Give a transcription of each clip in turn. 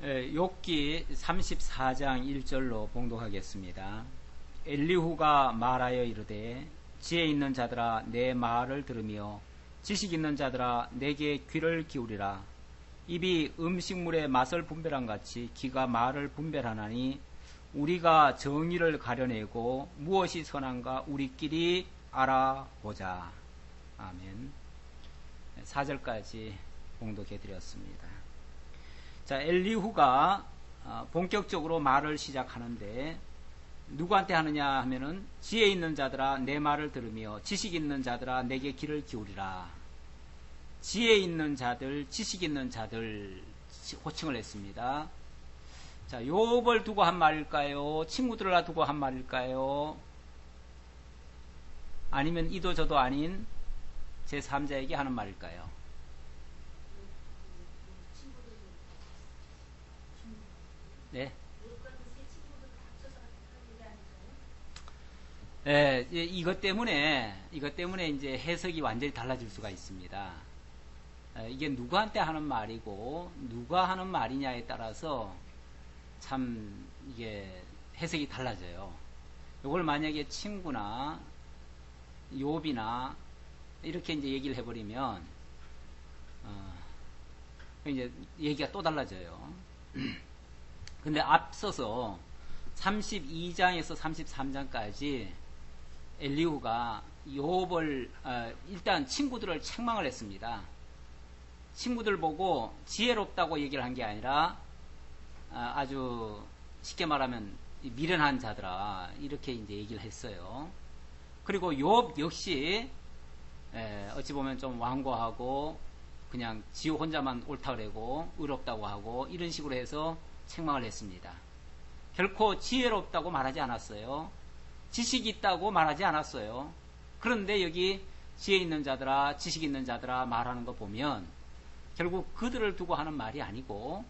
욥기 34장 1절로 봉독하겠습니다. 엘리후가 말하여 이르되 지혜 있는 자들아 내 말을 들으며 지식 있는 자들아 내게 귀를 기울이라. 입이 음식물의 맛을 분별한 같이 귀가 말을 분별하나니 우리가 정의를 가려내고 무엇이 선한가 우리끼리 알아보자. 아멘. 4절까지 봉독해 드렸습니다. 자, 엘리후가 본격적으로 말을 시작하는데 누구한테 하느냐 하면은 지혜 있는 자들아 내 말을 들으며 지식 있는 자들아 내게 귀를 기울이라. 지혜 있는 자들, 지식 있는 자들 호칭을 했습니다. 자, 욥을 두고 한 말일까요? 친구들을 두고 한 말일까요? 아니면 이도 저도 아닌 제3자에게 하는 말일까요? 네. 네, 이것 때문에 이제 해석이 완전히 달라질 수가 있습니다. 이게 누구한테 하는 말이고 누가 하는 말이냐에 따라서 참 이게 해석이 달라져요. 이걸 만약에 친구나 욥이나 이렇게 이제 얘기를 해버리면 이제 얘기가 또 달라져요. 근데 앞서서 32장에서 33장까지 엘리후가 욥을 일단 친구들을 책망을 했습니다. 친구들 보고 지혜롭다고 얘기를 한 게 아니라 아주 쉽게 말하면 미련한 자들아 이렇게 이제 얘기를 했어요. 그리고 욥 역시 어찌 보면 좀 완고하고 그냥 지 혼자만 옳다 그러고 의롭다고 하고 이런 식으로 해서 책망을 했습니다. 결코 지혜롭다고 말하지 않았어요. 지식이 있다고 말하지 않았어요. 그런데 여기 지혜 있는 자들아 지식 있는 자들아 말하는 거 보면 결국 그들을 두고 하는 말이 아니고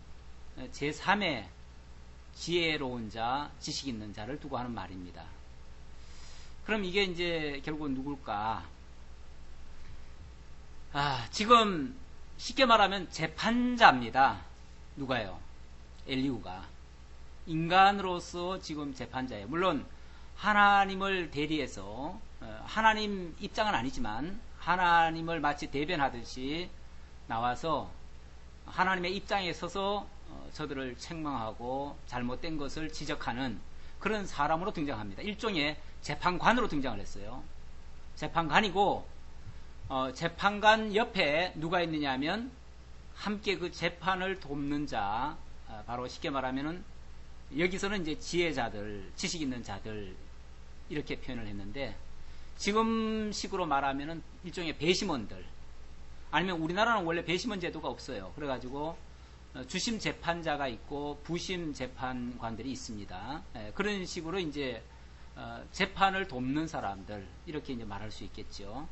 제3의 지혜로운 자, 지식 있는 자를 두고 하는 말입니다. 그럼 이게 이제 결국 누굴까? 지금 쉽게 말하면 재판자입니다. 누가요? 엘리후가. 인간으로서 지금 재판자예요. 물론 하나님을 대리해서 하나님 입장은 아니지만 하나님을 마치 대변하듯이 나와서 하나님의 입장에 서서 저들을 책망하고 잘못된 것을 지적하는 그런 사람으로 등장합니다. 일종의 재판관으로 등장을 했어요. 재판관이고 재판관 옆에 누가 있느냐 하면 함께 그 재판을 돕는 자, 바로 쉽게 말하면은 여기서는 이제 지혜자들, 지식 있는 자들 이렇게 표현을 했는데 지금식으로 말하면은 일종의 배심원들, 아니면 우리나라는 원래 배심원 제도가 없어요. 그래가지고 주심 재판자가 있고 부심 재판관들이 있습니다. 그런 식으로 이제 재판을 돕는 사람들 이렇게 이제 말할 수 있겠죠.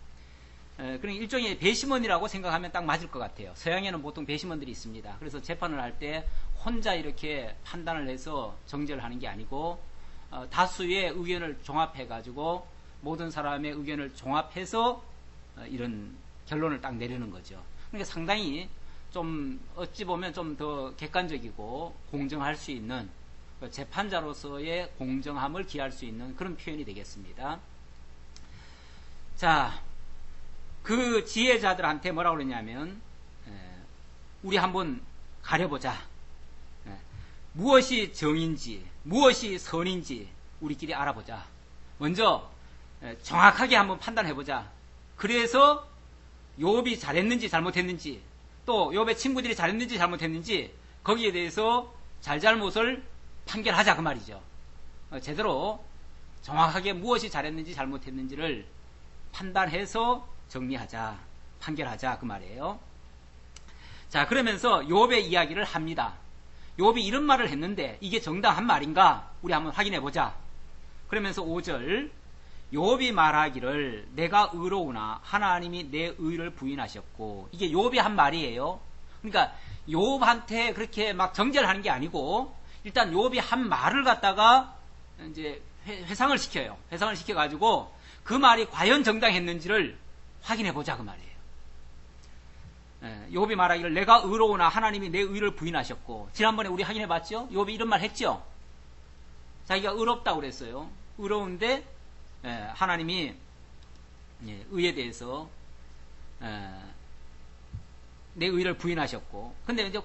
그러니까 일종의 배심원이라고 생각하면 딱 맞을 것 같아요. 서양에는 보통 배심원들이 있습니다. 그래서 재판을 할 때 혼자 이렇게 판단을 해서 정죄를 하는 게 아니고 다수의 의견을 종합해가지고 모든 사람의 의견을 종합해서 이런 결론을 딱 내리는 거죠. 그러니까 상당히 좀 어찌 보면 좀 더 객관적이고 공정할 수 있는 재판자로서의 공정함을 기할 수 있는 그런 표현이 되겠습니다. 자, 그 지혜자들한테 뭐라고 그러냐면 우리 한번 가려보자. 무엇이 정인지 무엇이 선인지 우리끼리 알아보자. 먼저 정확하게 한번 판단해보자. 그래서 욥이 잘했는지 잘못했는지 또 욥의 친구들이 잘했는지 잘못했는지 거기에 대해서 잘잘못을 판결하자 그 말이죠. 제대로 정확하게 무엇이 잘했는지 잘못했는지를 판단해서 정리하자, 판결하자 그 말이에요. 자, 그러면서 욥의 이야기를 합니다. 욥이 이런 말을 했는데 이게 정당한 말인가 우리 한번 확인해 보자. 그러면서 5절 욥이 말하기를 내가 의로우나 하나님이 내 의를 부인하셨고, 이게 욥이 한 말이에요. 그러니까 욥한테 그렇게 막 정죄를 하는 게 아니고 일단 욥이 한 말을 갖다가 이제 회상을 시켜요. 회상을 시켜가지고 그 말이 과연 정당했는지를 확인해 보자 그 말이에요. 욥이 말하기를 내가 의로우나 하나님이 내 의를 부인하셨고, 지난번에 우리 확인해 봤죠? 욥이 이런 말 했죠? 자기가 의롭다고 그랬어요. 의로운데 하나님이 의에 대해서 내 의를 부인하셨고, 근데 이제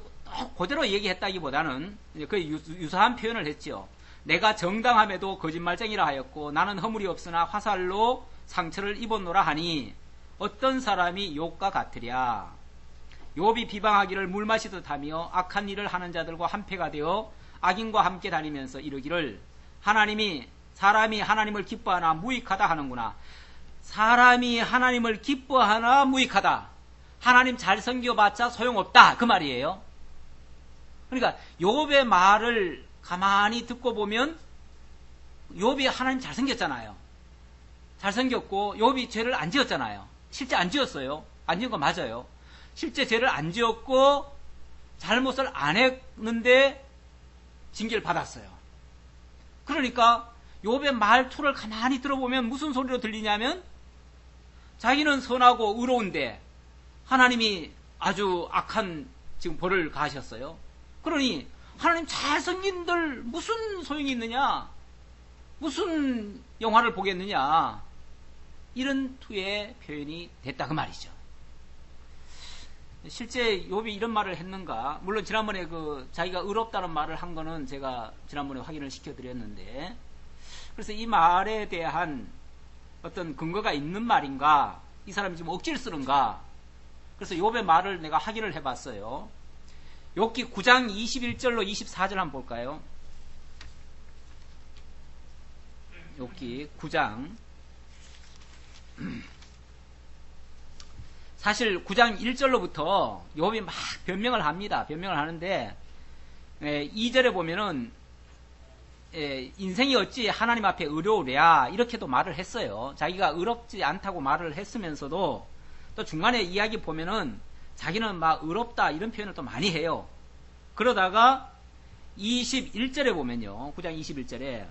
그대로 얘기했다기보다는 그 유사한 표현을 했죠. 내가 정당함에도 거짓말쟁이라 하였고 나는 허물이 없으나 화살로 상처를 입었노라 하니 어떤 사람이 욥과 같으랴. 욥이 비방하기를 물 마시듯 하며 악한 일을 하는 자들과 한패가 되어 악인과 함께 다니면서 이르기를 사람이 하나님을 기뻐하나 무익하다 하는구나. 사람이 하나님을 기뻐하나 무익하다. 하나님 잘 섬겨봤자 소용없다. 그 말이에요. 그러니까 욥의 말을 가만히 듣고 보면 욥이 하나님 잘 섬겼잖아요. 잘 섬겼고 욥이 죄를 안 지었잖아요. 실제 안 지었어요. 안 지은 거 맞아요. 실제 죄를 안 지었고 잘못을 안 했는데 징계를 받았어요. 그러니까 욥의 말투를 가만히 들어보면 무슨 소리로 들리냐면 자기는 선하고 의로운데 하나님이 아주 악한 지금 벌을 가하셨어요. 그러니 하나님 잘 섬긴들 무슨 소용이 있느냐? 무슨 영화를 보겠느냐? 이런 투의 표현이 됐다 그 말이죠. 실제 욥이 이런 말을 했는가? 물론 지난번에 자기가 의롭다는 말을 한 거는 제가 지난번에 확인을 시켜드렸는데, 그래서 이 말에 대한 어떤 근거가 있는 말인가? 이 사람이 지금 억지를 쓰는가? 그래서 욥의 말을 내가 확인을 해봤어요. 욥기 9장 21절로 24절 한번 볼까요? 욥기 9장. 사실 9장 1절로부터 욥이 막 변명을 합니다. 변명을 하는데 2절에 보면은 인생이 어찌 하나님 앞에 의로우랴 이렇게도 말을 했어요. 자기가 의롭지 않다고 말을 했으면서도 또 중간에 이야기 보면은 자기는 막 의롭다 이런 표현을 또 많이 해요. 그러다가 21절에 보면요. 9장 21절에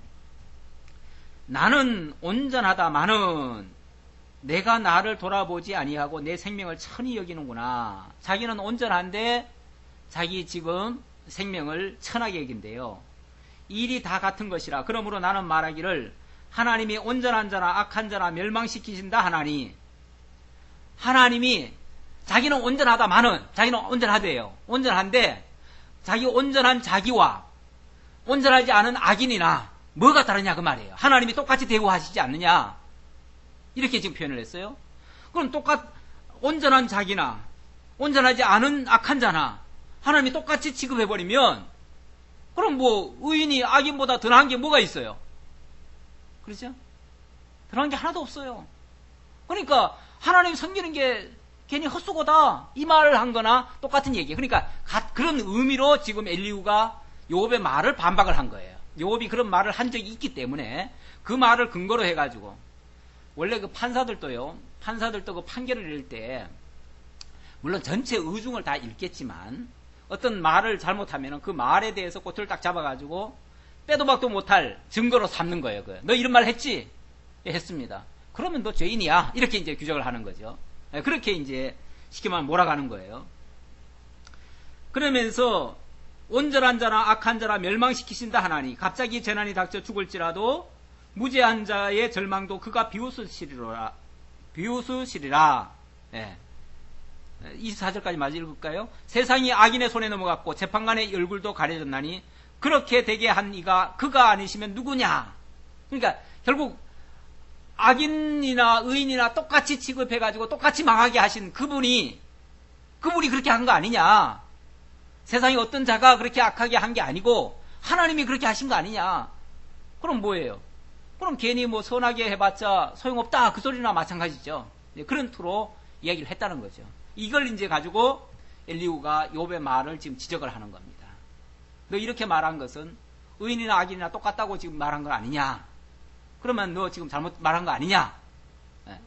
나는 온전하다마는 내가 나를 돌아보지 아니하고 내 생명을 천히 여기는구나. 자기는 온전한데 자기 지금 생명을 천하게 여긴대요. 일이 다 같은 것이라. 그러므로 나는 말하기를 하나님이 온전한 자나 악한 자나 멸망시키신다 하나니, 하나님이 자기는 온전하다마는 자기는 온전하대요. 온전한데 자기 온전한 자기와 온전하지 않은 악인이나 뭐가 다르냐 그 말이에요. 하나님이 똑같이 대우하시지 않느냐 이렇게 지금 표현을 했어요. 그럼 온전한 자기나 온전하지 않은 악한 자나 하나님이 똑같이 취급해버리면 그럼 뭐 의인이 악인보다 더 나은 게 뭐가 있어요? 그렇죠? 더 나은 게 하나도 없어요. 그러니까 하나님 섬기는 게 괜히 헛수고다 이 말을 한 거나 똑같은 얘기예요. 그러니까 그런 의미로 지금 엘리후가 욥의 말을 반박을 한 거예요. 욥이 그런 말을 한 적이 있기 때문에 그 말을 근거로 해가지고, 원래 그 판사들도 그 판결을 읽을 때 물론 전체 의중을 다 읽겠지만 어떤 말을 잘못하면 그 말에 대해서 꼬투리를 딱 잡아가지고 빼도 박도 못할 증거로 삼는 거예요. 너 이런 말 했지? 예, 했습니다. 그러면 너 죄인이야. 이렇게 이제 규정을 하는 거죠. 그렇게 이제 쉽게 말하면 몰아가는 거예요. 그러면서 온전한 자나 악한 자나 멸망시키신다 하나니 갑자기 재난이 닥쳐 죽을지라도 무죄한 자의 절망도 그가 비웃으시리라. 예. 24절까지 마저 읽을까요? 세상이 악인의 손에 넘어갔고 재판관의 얼굴도 가려졌나니 그렇게 되게 한 이가 그가 아니시면 누구냐? 그러니까 결국 악인이나 의인이나 똑같이 취급해가지고 똑같이 망하게 하신 그분이 그렇게 한 거 아니냐? 세상에 어떤 자가 그렇게 악하게 한 게 아니고 하나님이 그렇게 하신 거 아니냐? 그럼 뭐예요? 그럼 괜히 뭐 선하게 해봤자 소용없다 그 소리나 마찬가지죠. 그런 투로 이야기를 했다는 거죠. 이걸 이제 가지고 엘리후가 욥의 말을 지금 지적을 하는 겁니다. 너 이렇게 말한 것은 의인이나 악인이나 똑같다고 지금 말한 건 아니냐? 그러면 너 지금 잘못 말한 거 아니냐? 네.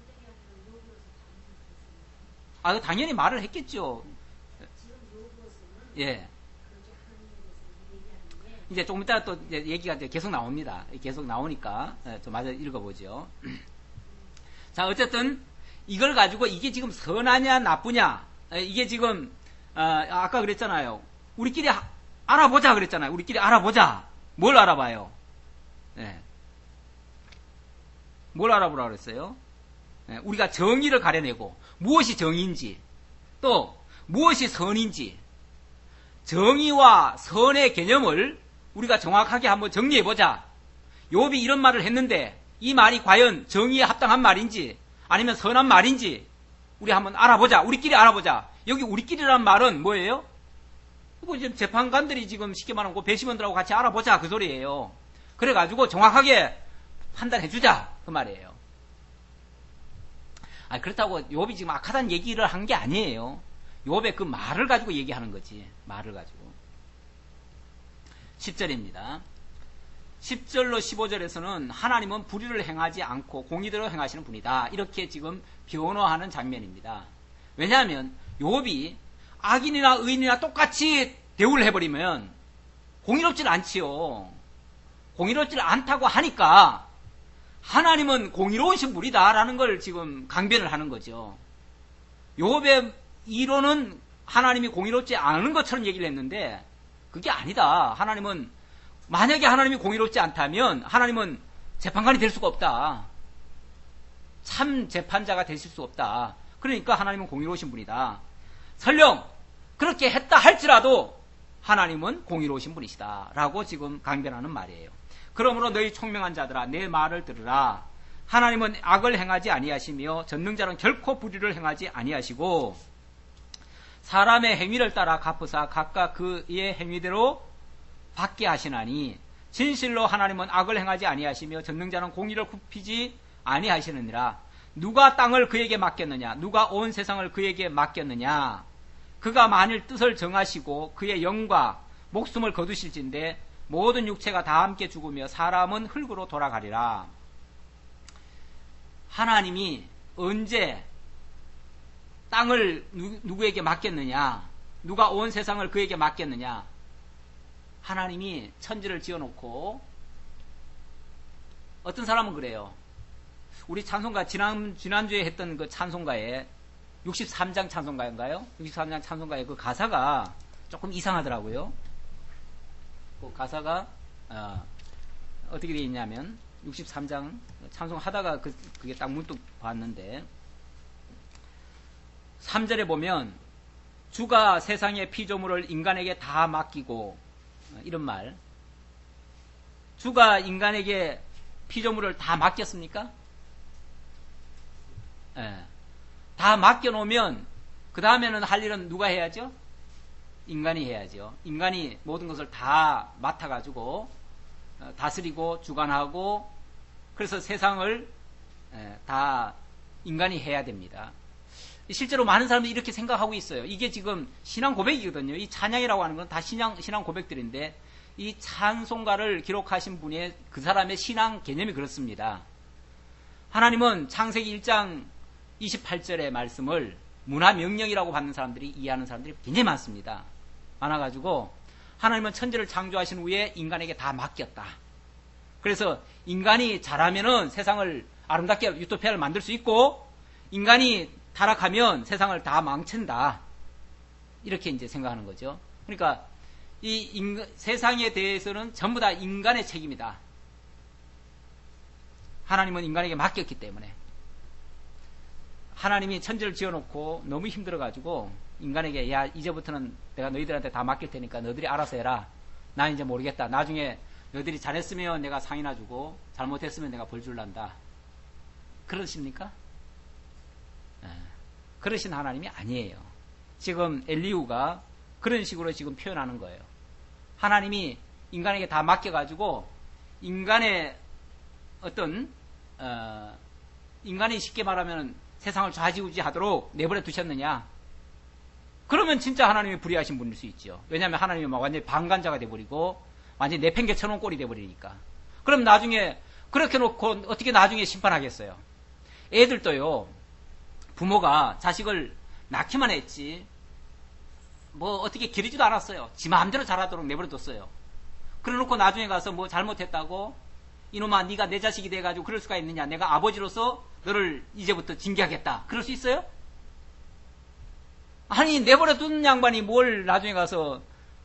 당연히 말을 했겠죠. 예. 이제 조금 이따 또 얘기가 계속 나옵니다. 계속 나오니까 좀 마저 읽어보죠. 자, 어쨌든 이걸 가지고 이게 지금 선하냐 나쁘냐 이게 지금 아까 그랬잖아요. 우리끼리 알아보자 그랬잖아요. 우리끼리 알아보자. 뭘 알아봐요? 네. 뭘 알아보라 그랬어요? 네. 우리가 정의를 가려내고 무엇이 정의인지 또 무엇이 선인지 정의와 선의 개념을 우리가 정확하게 한번 정리해보자. 욥이 이런 말을 했는데 이 말이 과연 정의에 합당한 말인지 아니면 선한 말인지 우리 한번 알아보자. 우리끼리 알아보자. 여기 우리끼리라는 말은 뭐예요? 뭐 지금 재판관들이 지금 쉽게 말하면 그 배심원들하고 같이 알아보자 그 소리예요. 그래가지고 정확하게 판단해주자 그 말이에요. 그렇다고 욥이 지금 악하다는 얘기를 한 게 아니에요. 욥의 그 말을 가지고 얘기하는 거지. 말을 가지고. 10절입니다. 10절로 15절에서는 하나님은 불의를 행하지 않고 공의대로 행하시는 분이다. 이렇게 지금 변호하는 장면입니다. 왜냐하면 욥이 악인이나 의인이나 똑같이 대우를 해버리면 공의롭질 않지요. 공의롭질 않다고 하니까 하나님은 공의로우신 분이다라는 걸 지금 강변을 하는 거죠. 욥의 이론은 하나님이 공의롭지 않은 것처럼 얘기를 했는데 그게 아니다. 하나님은 만약에 하나님이 공의롭지 않다면 하나님은 재판관이 될 수가 없다. 참 재판자가 되실 수 없다. 그러니까 하나님은 공의로우신 분이다. 설령 그렇게 했다 할지라도 하나님은 공의로우신 분이시다 라고 지금 강변하는 말이에요. 그러므로 너희 총명한 자들아 내 말을 들으라. 하나님은 악을 행하지 아니하시며 전능자는 결코 불의를 행하지 아니하시고 사람의 행위를 따라 갚으사 각각 그의 행위대로 받게 하시나니 진실로 하나님은 악을 행하지 아니하시며 전능자는 공의를 굽히지 아니하시느니라. 누가 땅을 그에게 맡겼느냐? 누가 온 세상을 그에게 맡겼느냐? 그가 만일 뜻을 정하시고 그의 영과 목숨을 거두실진데 모든 육체가 다 함께 죽으며 사람은 흙으로 돌아가리라. 하나님이 언제 땅을 누구에게 맡겼느냐? 누가 온 세상을 그에게 맡겼느냐? 하나님이 천지를 지어놓고 어떤 사람은 그래요. 우리 찬송가 지난주에 했던 그 찬송가에 63장 찬송가인가요? 63장 찬송가의 그 가사가 조금 이상하더라고요. 그 가사가 어떻게 되어 있냐면 63장 찬송하다가 그게 딱 문득 봤는데 3절에 보면 주가 세상의 피조물을 인간에게 다 맡기고 이런 말. 주가 인간에게 피조물을 다 맡겼습니까? 예. 다 맡겨놓으면 그 다음에는 할 일은 누가 해야죠? 인간이 해야죠. 인간이 모든 것을 다 맡아가지고 다스리고 주관하고 그래서 세상을 다 인간이 해야 됩니다. 실제로 많은 사람들이 이렇게 생각하고 있어요. 이게 지금 신앙 고백이거든요. 이 찬양이라고 하는 건 다 신앙 고백들인데 이 찬송가를 기록하신 분의 그 사람의 신앙 개념이 그렇습니다. 하나님은 창세기 1장 28절의 말씀을 문화 명령이라고 받는 사람들이 이해하는 사람들이 굉장히 많습니다. 많아가지고 하나님은 천지를 창조하신 후에 인간에게 다 맡겼다. 그래서 인간이 잘하면은 세상을 아름답게 유토피아를 만들 수 있고 인간이 타락하면 세상을 다 망친다. 이렇게 이제 생각하는 거죠. 그러니까 세상에 대해서는 전부 다 인간의 책임이다. 하나님은 인간에게 맡겼기 때문에. 하나님이 천지를 지어놓고 너무 힘들어가지고 인간에게 야 이제부터는 내가 너희들한테 다 맡길 테니까 너희들이 알아서 해라. 난 이제 모르겠다. 나중에 너희들이 잘했으면 내가 상이나 주고 잘못했으면 내가 벌 줄란다. 그러십니까? 그러신 하나님이 아니에요. 지금 엘리후가 그런 식으로 지금 표현하는 거예요. 하나님이 인간에게 다 맡겨가지고 인간의 어떤 인간이 쉽게 말하면 세상을 좌지우지하도록 내버려 두셨느냐? 그러면 진짜 하나님이 불의하신 분일 수 있죠. 왜냐하면 하나님이 막 완전히 방관자가 돼버리고 완전히 내팽개 쳐놓은 꼴이 돼버리니까. 그럼 나중에 그렇게 놓고 어떻게 나중에 심판하겠어요? 애들도요. 부모가 자식을 낳기만 했지 뭐 어떻게 기르지도 않았어요. 지 마음대로 자라도록 내버려뒀어요. 그래놓고 나중에 가서 뭐 잘못했다고 이놈아 네가 내 자식이 돼가지고 그럴 수가 있느냐. 내가 아버지로서 너를 이제부터 징계하겠다. 그럴 수 있어요? 아니, 내버려 둔 양반이 뭘 나중에 가서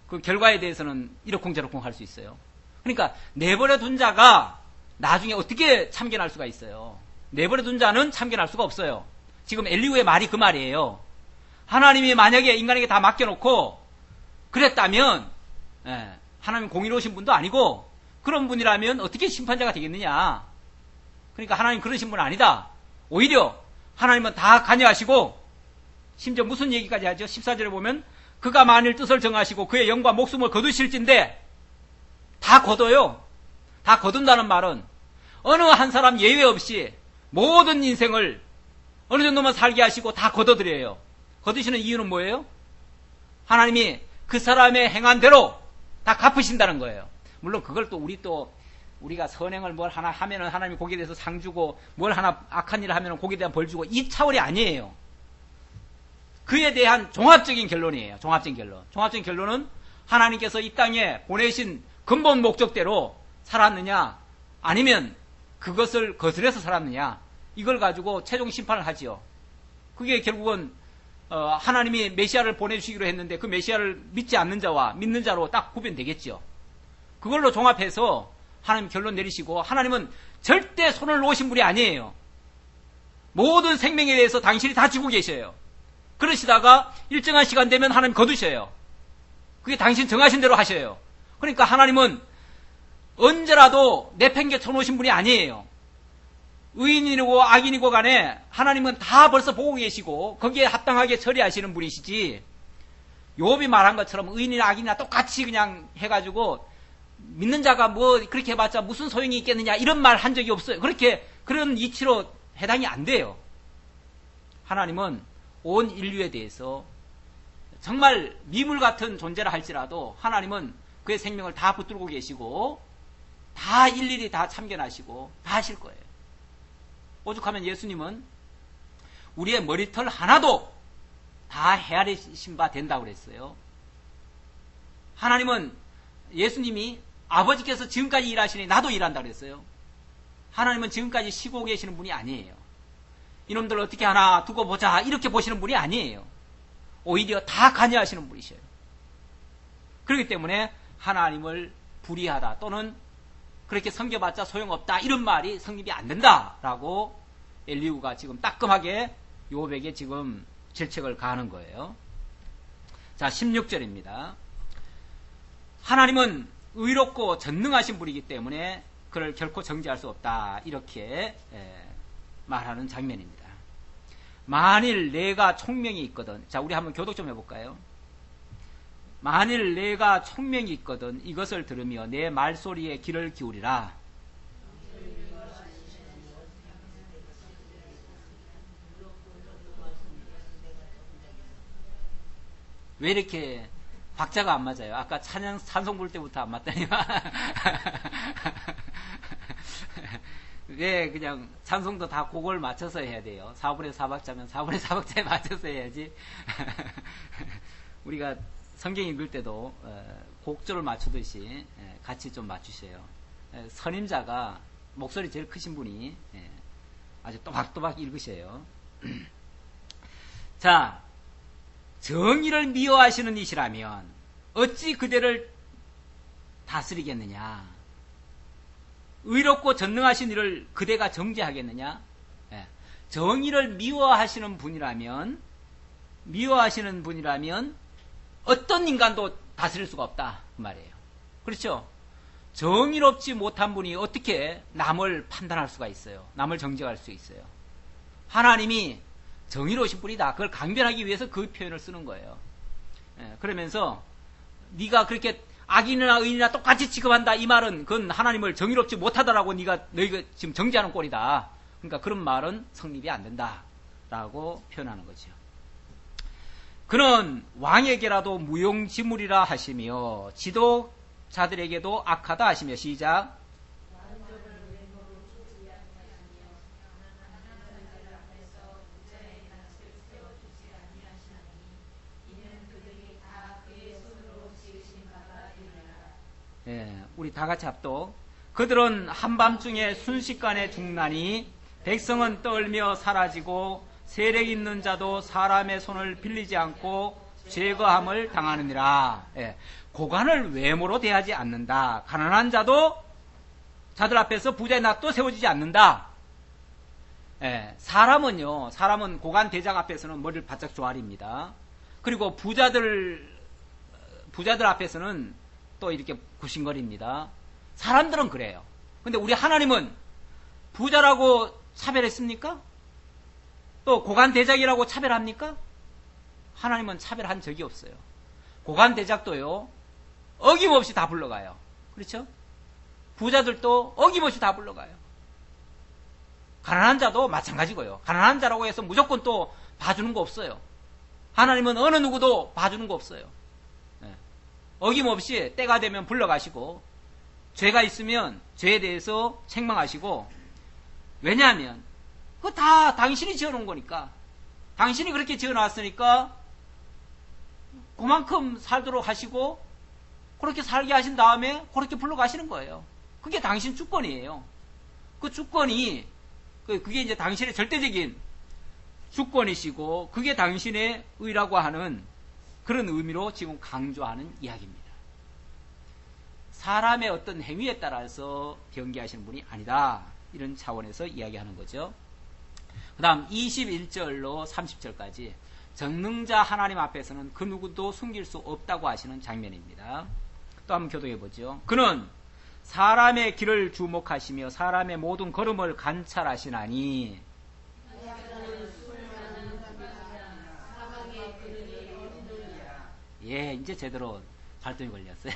그 결과에 대해서는 이러쿵저러쿵 할 수 있어요. 그러니까 내버려 둔 자가 나중에 어떻게 참견할 수가 있어요. 내버려 둔 자는 참견할 수가 없어요. 지금 엘리후의 말이 그 말이에요. 하나님이 만약에 인간에게 다 맡겨놓고 그랬다면, 하나님 공의로우신 분도 아니고 그런 분이라면 어떻게 심판자가 되겠느냐. 그러니까 하나님 그러신 분 아니다. 오히려 하나님은 다 관여하시고, 심지어 무슨 얘기까지 하죠? 14절에 보면 그가 만일 뜻을 정하시고 그의 영과 목숨을 거두실진데, 다 거둬요. 다 거둔다는 말은 어느 한 사람 예외 없이 모든 인생을 어느 정도만 살게 하시고 다 거둬들여요. 거두시는 이유는 뭐예요? 하나님이 그 사람의 행한 대로 다 갚으신다는 거예요. 물론 그걸 또 우리가 선행을 뭘 하나 하면은 하나님이 거기에 대해서 상 주고, 뭘 하나 악한 일을 하면은 거기에 대한 벌 주고, 이 차원이 아니에요. 그에 대한 종합적인 결론이에요. 종합적인 결론. 종합적인 결론은 하나님께서 이 땅에 보내신 근본 목적대로 살았느냐, 아니면 그것을 거스려서 살았느냐, 이걸 가지고 최종 심판을 하지요. 그게 결국은 하나님이 메시아를 보내주시기로 했는데 그 메시아를 믿지 않는 자와 믿는 자로 딱 구별되겠죠. 그걸로 종합해서 하나님 결론 내리시고, 하나님은 절대 손을 놓으신 분이 아니에요. 모든 생명에 대해서 당신이 다 쥐고 계셔요. 그러시다가 일정한 시간 되면 하나님 거두셔요. 그게 당신 정하신 대로 하셔요. 그러니까 하나님은 언제라도 내팽개 쳐놓으신 분이 아니에요. 의인이고 악인이고 간에 하나님은 다 벌써 보고 계시고 거기에 합당하게 처리하시는 분이시지, 욥이 말한 것처럼 의인이나 악인이나 똑같이 그냥 해가지고 믿는 자가 뭐 그렇게 해봤자 무슨 소용이 있겠느냐 이런 말 한 적이 없어요. 그런 이치로 해당이 안 돼요. 하나님은 온 인류에 대해서 정말 미물 같은 존재라 할지라도 하나님은 그의 생명을 다 붙들고 계시고 다 일일이 다 참견하시고 다 하실 거예요. 오죽하면 예수님은 우리의 머리털 하나도 다 헤아리신 바 된다고 그랬어요. 하나님은, 예수님이 아버지께서 지금까지 일하시니 나도 일한다고 그랬어요. 하나님은 지금까지 쉬고 계시는 분이 아니에요. 이놈들 어떻게 하나 두고 보자 이렇게 보시는 분이 아니에요. 오히려 다 관여하시는 분이셔요. 그렇기 때문에 하나님을 불의하다 또는 그렇게 섬겨봤자 소용없다 이런 말이 성립이 안 된다라고 엘리후가 지금 따끔하게 욥에게 지금 질책을 가하는 거예요. 자, 16절입니다. 하나님은 의롭고 전능하신 분이기 때문에 그를 결코 정죄할 수 없다, 이렇게 말하는 장면입니다. 만일 내가 총명이 있거든, 자, 우리 한번 교독 좀 해볼까요? 만일 내가 총명이 있거든 이것을 들으며 내 말소리에 귀를 기울이라. 왜 이렇게 박자가 안 맞아요? 아까 찬송 부를 때부터 안 맞다니요. 왜 그냥 찬송도 다 곡을 맞춰서 해야 돼요? 4분의 4박자면 4분의 4박자에 맞춰서 해야지. 우리가 성경 읽을 때도 곡조를 맞추듯이 같이 좀 맞추셔요. 선임자가 목소리 제일 크신 분이 아주 또박또박 읽으셔요. 자, 정의를 미워하시는 이시라면 어찌 그대를 다스리겠느냐? 의롭고 전능하신 이를 그대가 정죄하겠느냐? 정의를 미워하시는 분이라면 어떤 인간도 다스릴 수가 없다, 그 말이에요. 그렇죠? 정의롭지 못한 분이 어떻게 남을 판단할 수가 있어요? 남을 정죄할 수 있어요? 하나님이 정의로우신 분이다, 그걸 강변하기 위해서 그 표현을 쓰는 거예요. 그러면서 네가 그렇게 악인이나 의인이나 똑같이 취급한다, 이 말은 그건 하나님을 정의롭지 못하다라고 너희가 지금 정죄하는 꼴이다. 그러니까 그런 말은 성립이 안 된다라고 표현하는 거죠. 그는 왕에게라도 무용지물이라 하시며 지도자들에게도 악하다 하시며, 시작. 우리 다 같이 합독. 그들은 한밤중에 순식간에 죽나니 백성은 떨며 사라지고 세력 있는 자도 사람의 손을 빌리지 않고 제거함을 당하느니라. 예. 고관을 외모로 대하지 않는다. 가난한 자도 자들 앞에서 부자의 낯도 세워지지 않는다. 예. 사람은 고관 대장 앞에서는 머리를 바짝 조아립니다. 그리고 부자들 앞에서는 또 이렇게 굽신거립니다. 사람들은 그래요. 근데 우리 하나님은 부자라고 차별했습니까? 또 고관 대작이라고 차별합니까? 하나님은 차별한 적이 없어요. 고관 대작도요, 어김없이 다 불러가요. 그렇죠? 부자들도 어김없이 다 불러가요. 가난한 자도 마찬가지고요. 가난한 자라고 해서 무조건 또 봐주는 거 없어요. 하나님은 어느 누구도 봐주는 거 없어요. 네. 어김없이 때가 되면 불러가시고, 죄가 있으면 죄에 대해서 책망하시고, 왜냐하면 그거 다 당신이 지어놓은 거니까, 당신이 그렇게 지어놨으니까 그만큼 살도록 하시고, 그렇게 살게 하신 다음에 그렇게 불러가시는 거예요. 그게 당신 주권이에요. 그 주권이, 그게 이제 당신의 절대적인 주권이시고, 그게 당신의 의라고 하는 그런 의미로 지금 강조하는 이야기입니다. 사람의 어떤 행위에 따라서 경계하시는 분이 아니다. 이런 차원에서 이야기하는 거죠. 그 다음 21절로 30절까지 전능자 하나님 앞에서는 그 누구도 숨길 수 없다고 하시는 장면입니다. 또 한번 교독해 보죠. 그는 사람의 길을 주목하시며 사람의 모든 걸음을 관찰하시나니, 예, 이제 제대로 발동이 걸렸어요.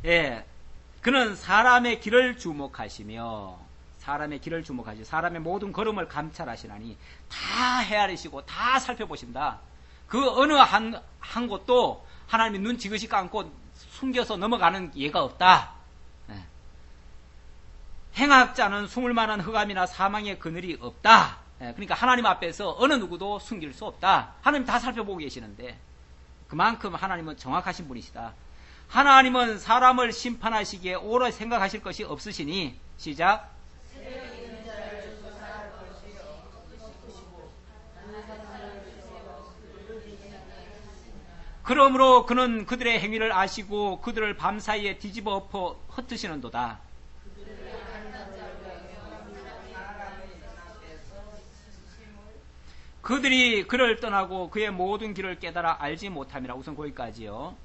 예, 그는 사람의 길을 주목하시며 사람의 모든 걸음을 감찰하시나니, 다 헤아리시고 다 살펴보신다. 그 어느 한 곳도 하나님이 눈 지그시 감고 숨겨서 넘어가는 예가 없다. 예. 행악자는 숨을 만한 흑암이나 사망의 그늘이 없다. 예, 그러니까 하나님 앞에서 어느 누구도 숨길 수 없다. 하나님 다 살펴보고 계시는데, 그만큼 하나님은 정확하신 분이시다. 하나님은 사람을 심판하시기에 오래 생각하실 것이 없으시니, 시작. 그러므로 그는 그들의 행위를 아시고 그들을 밤사이에 뒤집어 엎어 흩으시는도다. 그들이 그를 떠나고 그의 모든 길을 깨달아 알지 못함이라. 우선 거기까지요.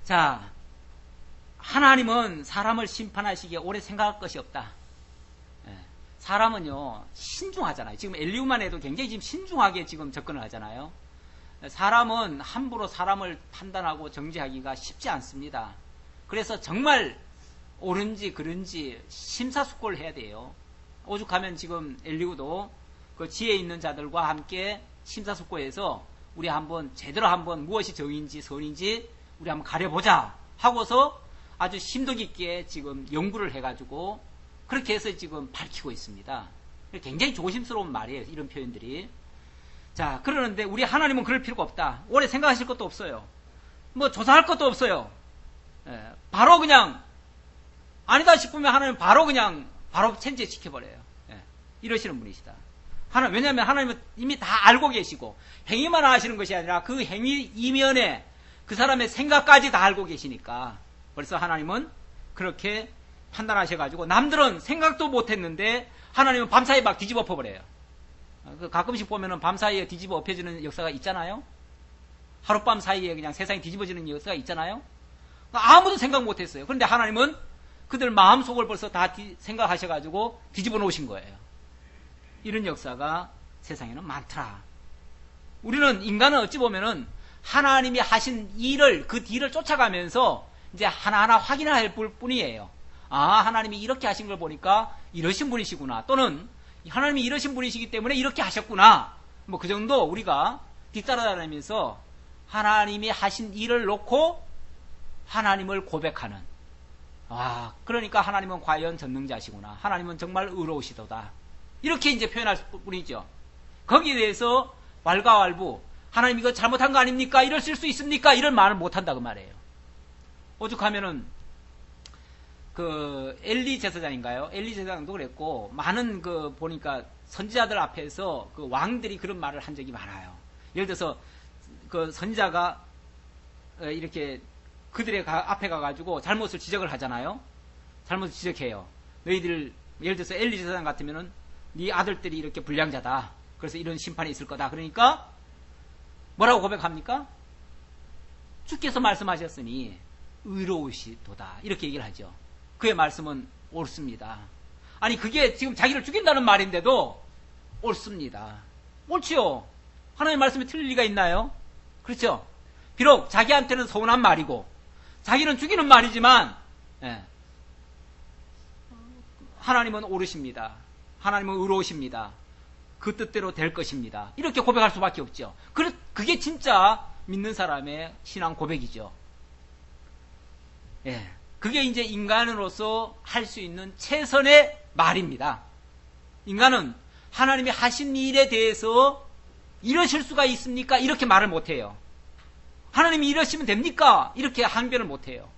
자, 하나님은 사람을 심판하시기에 오래 생각할 것이 없다. 사람은요, 신중하잖아요. 지금 엘리후만 해도 굉장히 지금 신중하게 지금 접근을 하잖아요. 사람은 함부로 사람을 판단하고 정죄하기가 쉽지 않습니다. 그래서 정말 옳은지 그른지 심사숙고를 해야 돼요. 오죽하면 지금 엘리후도 그 지혜 있는 자들과 함께 심사숙고해서 우리 한번 제대로 한번 무엇이 정인지 선인지 우리 한번 가려보자 하고서 아주 심도 깊게 지금 연구를 해가지고 그렇게 해서 지금 밝히고 있습니다. 굉장히 조심스러운 말이에요, 이런 표현들이. 자, 그러는데 우리 하나님은 그럴 필요가 없다. 오래 생각하실 것도 없어요. 뭐 조사할 것도 없어요. 바로 그냥 아니다 싶으면 하나님은 바로 체인지 지켜버려요. 이러시는 분이시다. 왜냐하면 하나님은 이미 다 알고 계시고 행위만 하시는 것이 아니라 그 행위 이면에 그 사람의 생각까지 다 알고 계시니까 벌써 하나님은 그렇게 판단하셔가지고 남들은 생각도 못했는데 하나님은 밤사이에 막 뒤집어 엎어버려요. 가끔씩 보면은 밤사이에 뒤집어 엎혀지는 역사가 있잖아요. 하룻밤 사이에 그냥 세상이 뒤집어지는 역사가 있잖아요. 아무도 생각 못했어요. 그런데 하나님은 그들 마음속을 벌써 다 생각하셔가지고 뒤집어 놓으신 거예요. 이런 역사가 세상에는 많더라. 우리는 인간은 어찌 보면은 하나님이 하신 일을 그 뒤를 쫓아가면서 이제 하나하나 확인할 뿐이에요. 아, 하나님이 이렇게 하신 걸 보니까 이러신 분이시구나. 또는 하나님이 이러신 분이시기 때문에 이렇게 하셨구나. 뭐 그 정도 우리가 뒤따라다니면서 하나님이 하신 일을 놓고 하나님을 고백하는. 아, 그러니까 하나님은 과연 전능자시구나. 하나님은 정말 의로우시도다. 이렇게 이제 표현할 뿐이죠. 거기에 대해서 왈가왈부, 하나님 이거 잘못한 거 아닙니까? 이럴 쓸 수 있습니까? 이런 말을 못한다 그 말이에요. 오죽하면은 그 엘리 제사장인가요? 엘리 제사장도 그랬고 많은 그 보니까 선지자들 앞에서 그 왕들이 그런 말을 한 적이 많아요. 예를 들어서 그 선지자가 이렇게 그들의 앞에 가가지고 잘못을 지적을 하잖아요. 잘못을 지적해요. 너희들 예를 들어서 엘리 제사장 같으면은 네 아들들이 이렇게 불량자다. 그래서 이런 심판이 있을 거다. 그러니까 뭐라고 고백합니까? 주께서 말씀하셨으니 의로우시도다. 이렇게 얘기를 하죠. 그의 말씀은 옳습니다. 아니 그게 지금 자기를 죽인다는 말인데도 옳습니다. 옳지요. 하나님의 말씀이 틀릴 리가 있나요? 그렇죠. 비록 자기한테는 서운한 말이고 자기는 죽이는 말이지만 하나님은 옳으십니다. 하나님은 의로우십니다. 그 뜻대로 될 것입니다. 이렇게 고백할 수밖에 없죠. 그게 진짜 믿는 사람의 신앙 고백이죠. 그게 이제 인간으로서 할 수 있는 최선의 말입니다. 인간은 하나님이 하신 일에 대해서 이러실 수가 있습니까? 이렇게 말을 못해요. 하나님이 이러시면 됩니까? 이렇게 항변을 못해요.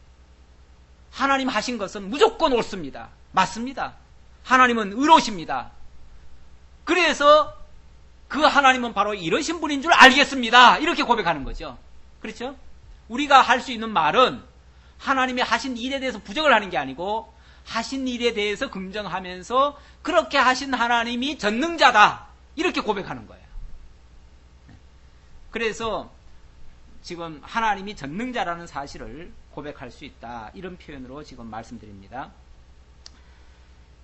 하나님 하신 것은 무조건 옳습니다. 맞습니다. 하나님은 의로우십니다. 그래서 그 하나님은 바로 이러신 분인 줄 알겠습니다. 이렇게 고백하는 거죠. 그렇죠? 우리가 할 수 있는 말은 하나님이 하신 일에 대해서 부정을 하는 게 아니고 하신 일에 대해서 긍정하면서 그렇게 하신 하나님이 전능자다. 이렇게 고백하는 거예요. 그래서 지금 하나님이 전능자라는 사실을 고백할 수 있다. 이런 표현으로 지금 말씀드립니다.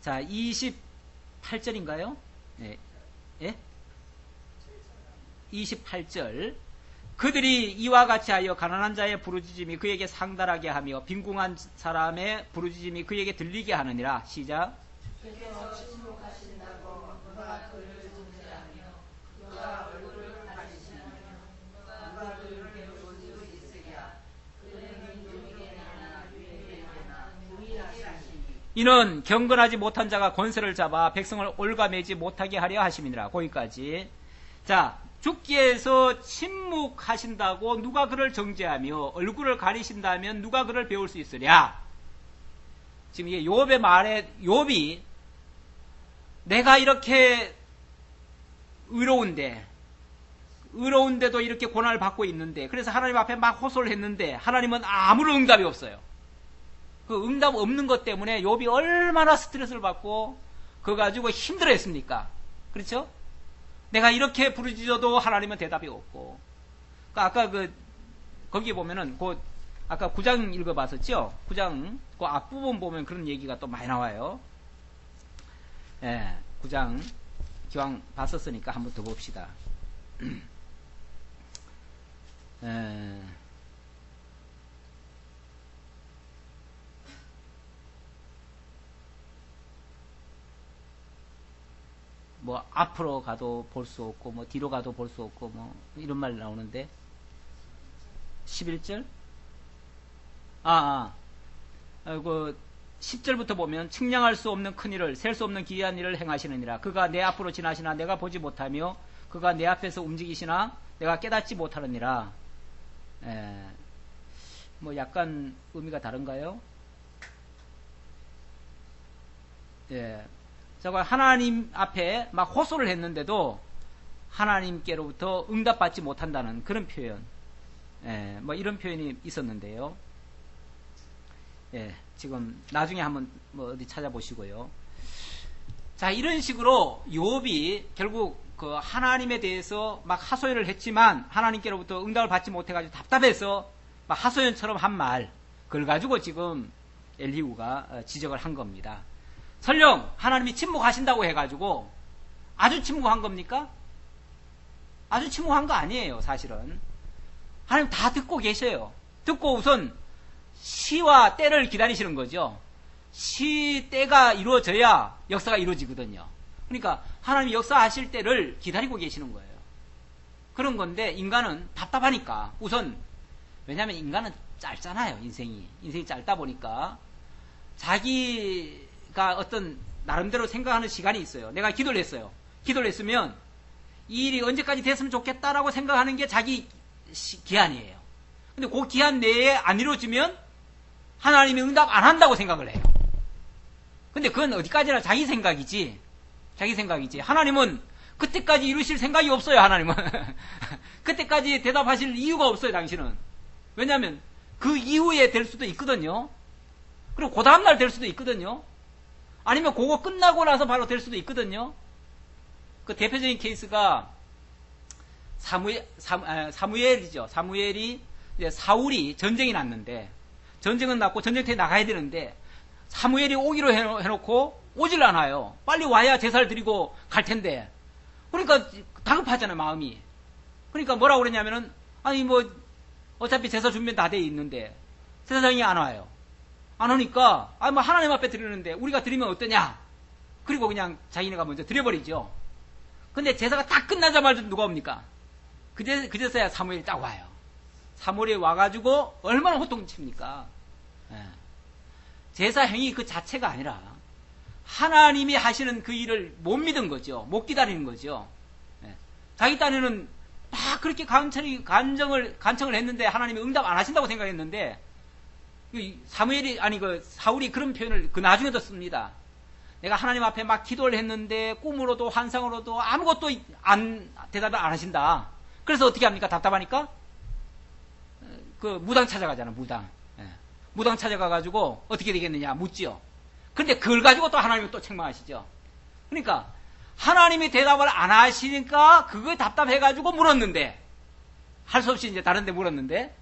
자, 28절인가요? 네. 예? 28절. 그들이 이와 같이 하여 가난한 자의 부르짖음이 그에게 상달하게 하며 빈궁한 사람의 부르짖음이 그에게 들리게 하느니라. 시작. 이는 경건하지 못한 자가 권세를 잡아 백성을 올가매지 못하게 하려 하심이니라. 거기까지. 자, 주께서 침묵하신다고 누가 그를 정죄하며 얼굴을 가리신다면 누가 그를 배울 수 있으랴. 지금 이게 욥의 말에 욥이 내가 이렇게 의로운데도 이렇게 고난을 받고 있는데 그래서 하나님 앞에 막 호소를 했는데 하나님은 아무런 응답이 없어요. 그 응답 없는 것 때문에 욥이 얼마나 스트레스를 받고 그거 가지고 힘들어했습니까? 그렇죠? 내가 이렇게 부르짖어도 하나님은 대답이 없고. 아까 거기 보면은 아까 9장 읽어봤었죠? 9장 그 앞부분 보면 그런 얘기가 또 많이 나와요. 9장 기왕 봤었으니까 한번 더 봅시다. 뭐 앞으로 가도 볼 수 없고 뭐 뒤로 가도 볼 수 없고 뭐 이런 말 나오는데 11절? 그 10절부터 보면 측량할 수 없는 큰 일을 셀 수 없는 기이한 일을 행하시느니라. 그가 내 앞으로 지나시나 내가 보지 못하며 그가 내 앞에서 움직이시나 내가 깨닫지 못하느니라. 뭐 약간 의미가 다른가요? 저거 하나님 앞에 막 호소를 했는데도 하나님께로부터 응답받지 못한다는 그런 표현. 뭐 이런 표현이 있었는데요. 지금 나중에 한번 뭐 어디 찾아보시고요. 자, 이런 식으로 욥이 결국 그 하나님에 대해서 막 하소연을 했지만 하나님께로부터 응답을 받지 못해가지고 답답해서 막 하소연처럼 한 말, 그걸 가지고 지금 엘리후가 지적을 한 겁니다. 설령 하나님이 침묵하신다고 해가지고 아주 침묵한 겁니까? 아주 침묵한 거 아니에요, 사실은. 하나님 다 듣고 계셔요. 듣고 우선 시와 때를 기다리시는 거죠. 시 때가 이루어져야 역사가 이루어지거든요. 그러니까 하나님이 역사하실 때를 기다리고 계시는 거예요. 그런 건데 인간은 답답하니까 우선, 왜냐하면 인간은 짧잖아요. 인생이 짧다 보니까 자기가 어떤 나름대로 생각하는 시간이 있어요. 내가 기도를 했어요. 기도를 했으면 이 일이 언제까지 됐으면 좋겠다라고 생각하는 게 자기 기한이에요. 근데 그 기한 내에 안 이루어지면 하나님이 응답 안 한다고 생각을 해요. 근데 그건 어디까지나 자기 생각이지. 자기 생각이지. 하나님은 그때까지 이루실 생각이 없어요, 하나님은. 그때까지 대답하실 이유가 없어요, 당신은. 왜냐하면 그 이후에 될 수도 있거든요. 그리고 그 다음날 될 수도 있거든요. 아니면 그거 끝나고 나서 바로 될 수도 있거든요. 그 대표적인 케이스가 사무엘이죠. 사무엘이 이제 사울이 전쟁이 났는데, 전쟁은 났고 전쟁터에 나가야 되는데 사무엘이 오기로 해놓고 오질 않아요. 빨리 와야 제사를 드리고 갈 텐데. 그러니까 다급하잖아요, 마음이. 그러니까 뭐라고 그러냐면은, 아니 뭐 어차피 제사 준비는 다 돼 있는데 제사장이 안 와요. 안 오니까 뭐 하나님 앞에 드리는데 우리가 드리면 어떠냐. 그리고 그냥 자기네가 먼저 드려버리죠. 근데 제사가 딱 끝나자마자 누가 옵니까? 그제서야 사무엘이 딱 와요. 사무엘이 와가지고 얼마나 호통칩니까? 예. 제사 행위 그 자체가 아니라 하나님이 하시는 그 일을 못 믿은 거죠. 못 기다리는 거죠. 예. 자기 딴에는 막 그렇게 간청을 했는데 하나님이 응답 안 하신다고 생각했는데, 사울이 그런 표현을 그 나중에도 씁니다. 내가 하나님 앞에 막 기도를 했는데 꿈으로도 환상으로도 아무것도 대답을 안 하신다. 그래서 어떻게 합니까? 답답하니까 그 무당 찾아가잖아, 무당. 예. 무당 찾아가가지고 어떻게 되겠느냐 묻지요. 근데 그걸 가지고 또 하나님이 또 책망하시죠. 그러니까 하나님이 대답을 안 하시니까 그거에 답답해가지고 물었는데, 할 수 없이 이제 다른 데 물었는데,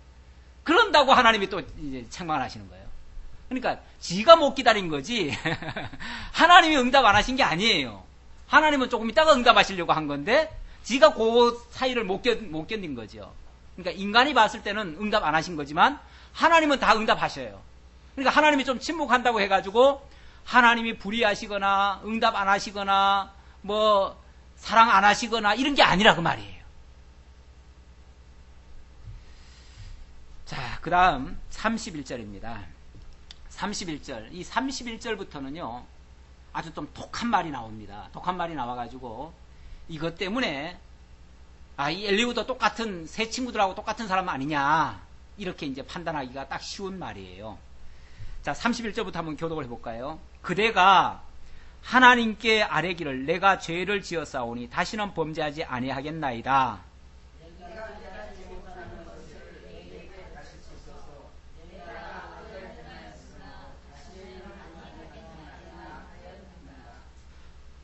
그런다고 하나님이 또 이제 책망을 하시는 거예요. 그러니까 지가 못 기다린 거지 하나님이 응답 안 하신 게 아니에요. 하나님은 조금 있다가 응답하시려고 한 건데 지가 그 사이를 못 견딘 거죠. 그러니까 인간이 봤을 때는 응답 안 하신 거지만 하나님은 다 응답하셔요. 그러니까 하나님이 좀 침묵한다고 해가지고 하나님이 불의하시거나 응답 안 하시거나 뭐 사랑 안 하시거나 이런 게 아니라 그 말이에요. 자, 그 다음 31절입니다. 31절. 이 31절부터는요, 아주 좀 독한 말이 나옵니다. 독한 말이 나와가지고, 이것 때문에, 이 엘리후도 똑같은, 새 친구들하고 똑같은 사람 아니냐, 이렇게 이제 판단하기가 딱 쉬운 말이에요. 자, 31절부터 한번 교독을 해볼까요? 그대가 하나님께 아뢰기를 내가 죄를 지었사오니 다시는 범죄하지 아니하겠나이다.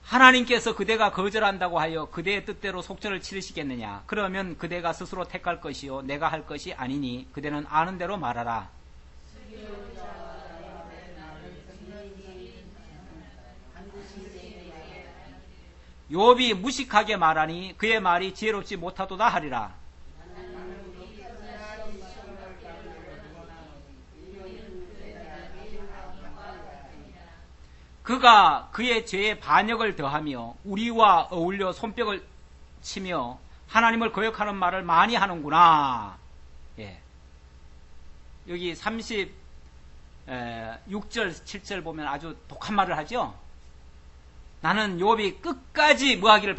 하나님께서 그대가 거절한다고 하여 그대의 뜻대로 속전을 치르시겠느냐? 그러면 그대가 스스로 택할 것이요 내가 할 것이 아니니 그대는 아는 대로 말하라. 욥이 무식하게 말하니 그의 말이 지혜롭지 못하도다 하리라. 그가 그의 죄에 반역을 더하며 우리와 어울려 손뼉을 치며 하나님을 거역하는 말을 많이 하는구나. 예. 여기 36절, 7절 보면 아주 독한 말을 하죠. 나는 욥이 끝까지 뭐 하기를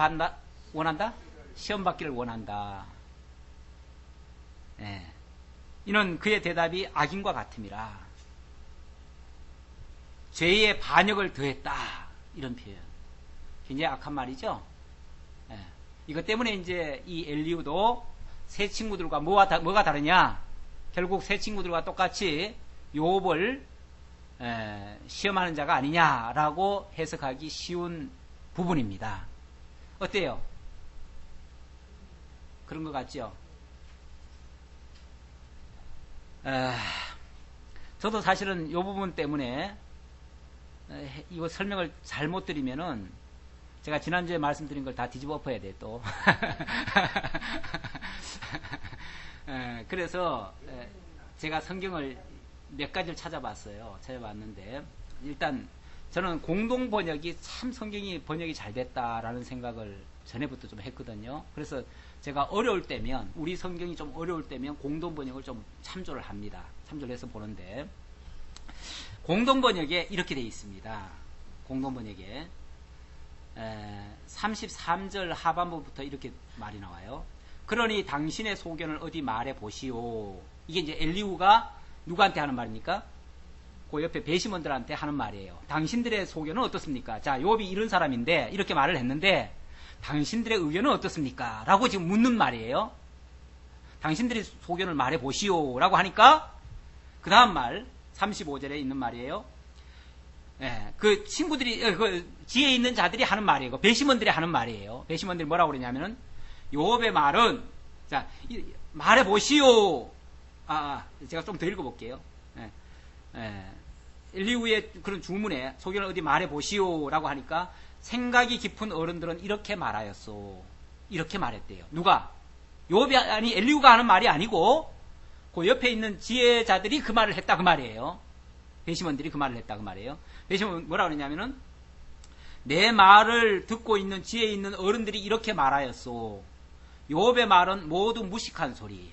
원한다? 시험 받기를 원한다. 예. 이는 그의 대답이 악인과 같음이라. 죄의 반역을 더했다. 이런 표현. 굉장히 악한 말이죠. 예. 이것 때문에 이제 이 엘리후도 새 친구들과 뭐가 다르냐? 결국 새 친구들과 똑같이 욥을 시험하는 자가 아니냐라고 해석하기 쉬운 부분입니다. 어때요? 그런 것 같죠? 저도 사실은 이 부분 때문에 이거 설명을 잘못 드리면은 제가 지난주에 말씀드린 걸 다 뒤집어 엎어야 돼 또. 그래서 제가 성경을 몇 가지를 찾아봤는데 일단 저는 공동 번역이 참 성경이 번역이 잘 됐다라는 생각을 전에부터 좀 했거든요. 그래서 제가 어려울 때면 우리 성경이 좀 어려울 때면 공동 번역을 좀 참조를 합니다. 참조를 해서 보는데 공동 번역에 이렇게 되어 있습니다. 공동 번역에 33절 하반부부터 이렇게 말이 나와요. 그러니 당신의 소견을 어디 말해 보시오. 이게 이제 엘리후가 누구한테 하는 말입니까? 그 옆에 배심원들한테 하는 말이에요. 당신들의 소견은 어떻습니까? 자, 욥이 이런 사람인데 이렇게 말을 했는데 당신들의 의견은 어떻습니까? 라고 지금 묻는 말이에요. 당신들이 소견을 말해 보시오 라고 하니까 그 다음 말 35절에 있는 말이에요. 예, 그 친구들이 그 지혜 있는 자들이 하는 말이에요. 그 배심원들이 하는 말이에요. 배심원들이 뭐라고 그러냐면은 욥의 말은 자 말해 보시오. 제가 좀 더 읽어볼게요. 엘리후의 그런 주문에 소견을 어디 말해 보시오라고 하니까 생각이 깊은 어른들은 이렇게 말하였소. 이렇게 말했대요. 누가? 욥이 아니 엘리후가 하는 말이 아니고 그 옆에 있는 지혜자들이 그 말을 했다 그 말이에요. 배심원들이 그 말을 했다 그 말이에요. 배심원 뭐라 그러냐면은 내 말을 듣고 있는 지혜 있는 어른들이 이렇게 말하였소. 욥의 말은 모두 무식한 소리.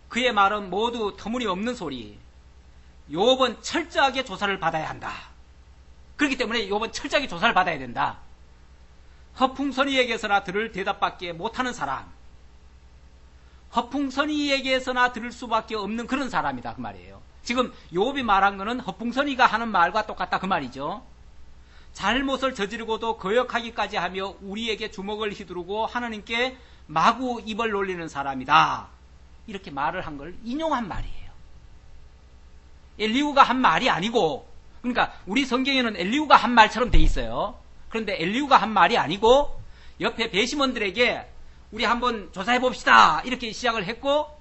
그의 말은 모두 터무니없는 소리. 욥은 철저하게 조사를 받아야 한다. 그렇기 때문에 욥은 철저하게 조사를 받아야 된다. 허풍선이에게서나 들을 대답밖에 못하는 사람. 허풍선이에게서나 들을 수밖에 없는 그런 사람이다 그 말이에요. 지금 욥이 말한 거는 허풍선이가 하는 말과 똑같다 그 말이죠. 잘못을 저지르고도 거역하기까지 하며 우리에게 주먹을 휘두르고 하나님께 마구 입을 놀리는 사람이다. 이렇게 말을 한 걸 인용한 말이에요. 엘리후가 한 말이 아니고, 그러니까 우리 성경에는 엘리후가 한 말처럼 돼 있어요. 그런데 엘리후가 한 말이 아니고 옆에 배심원들에게 우리 한번 조사해 봅시다 이렇게 시작을 했고,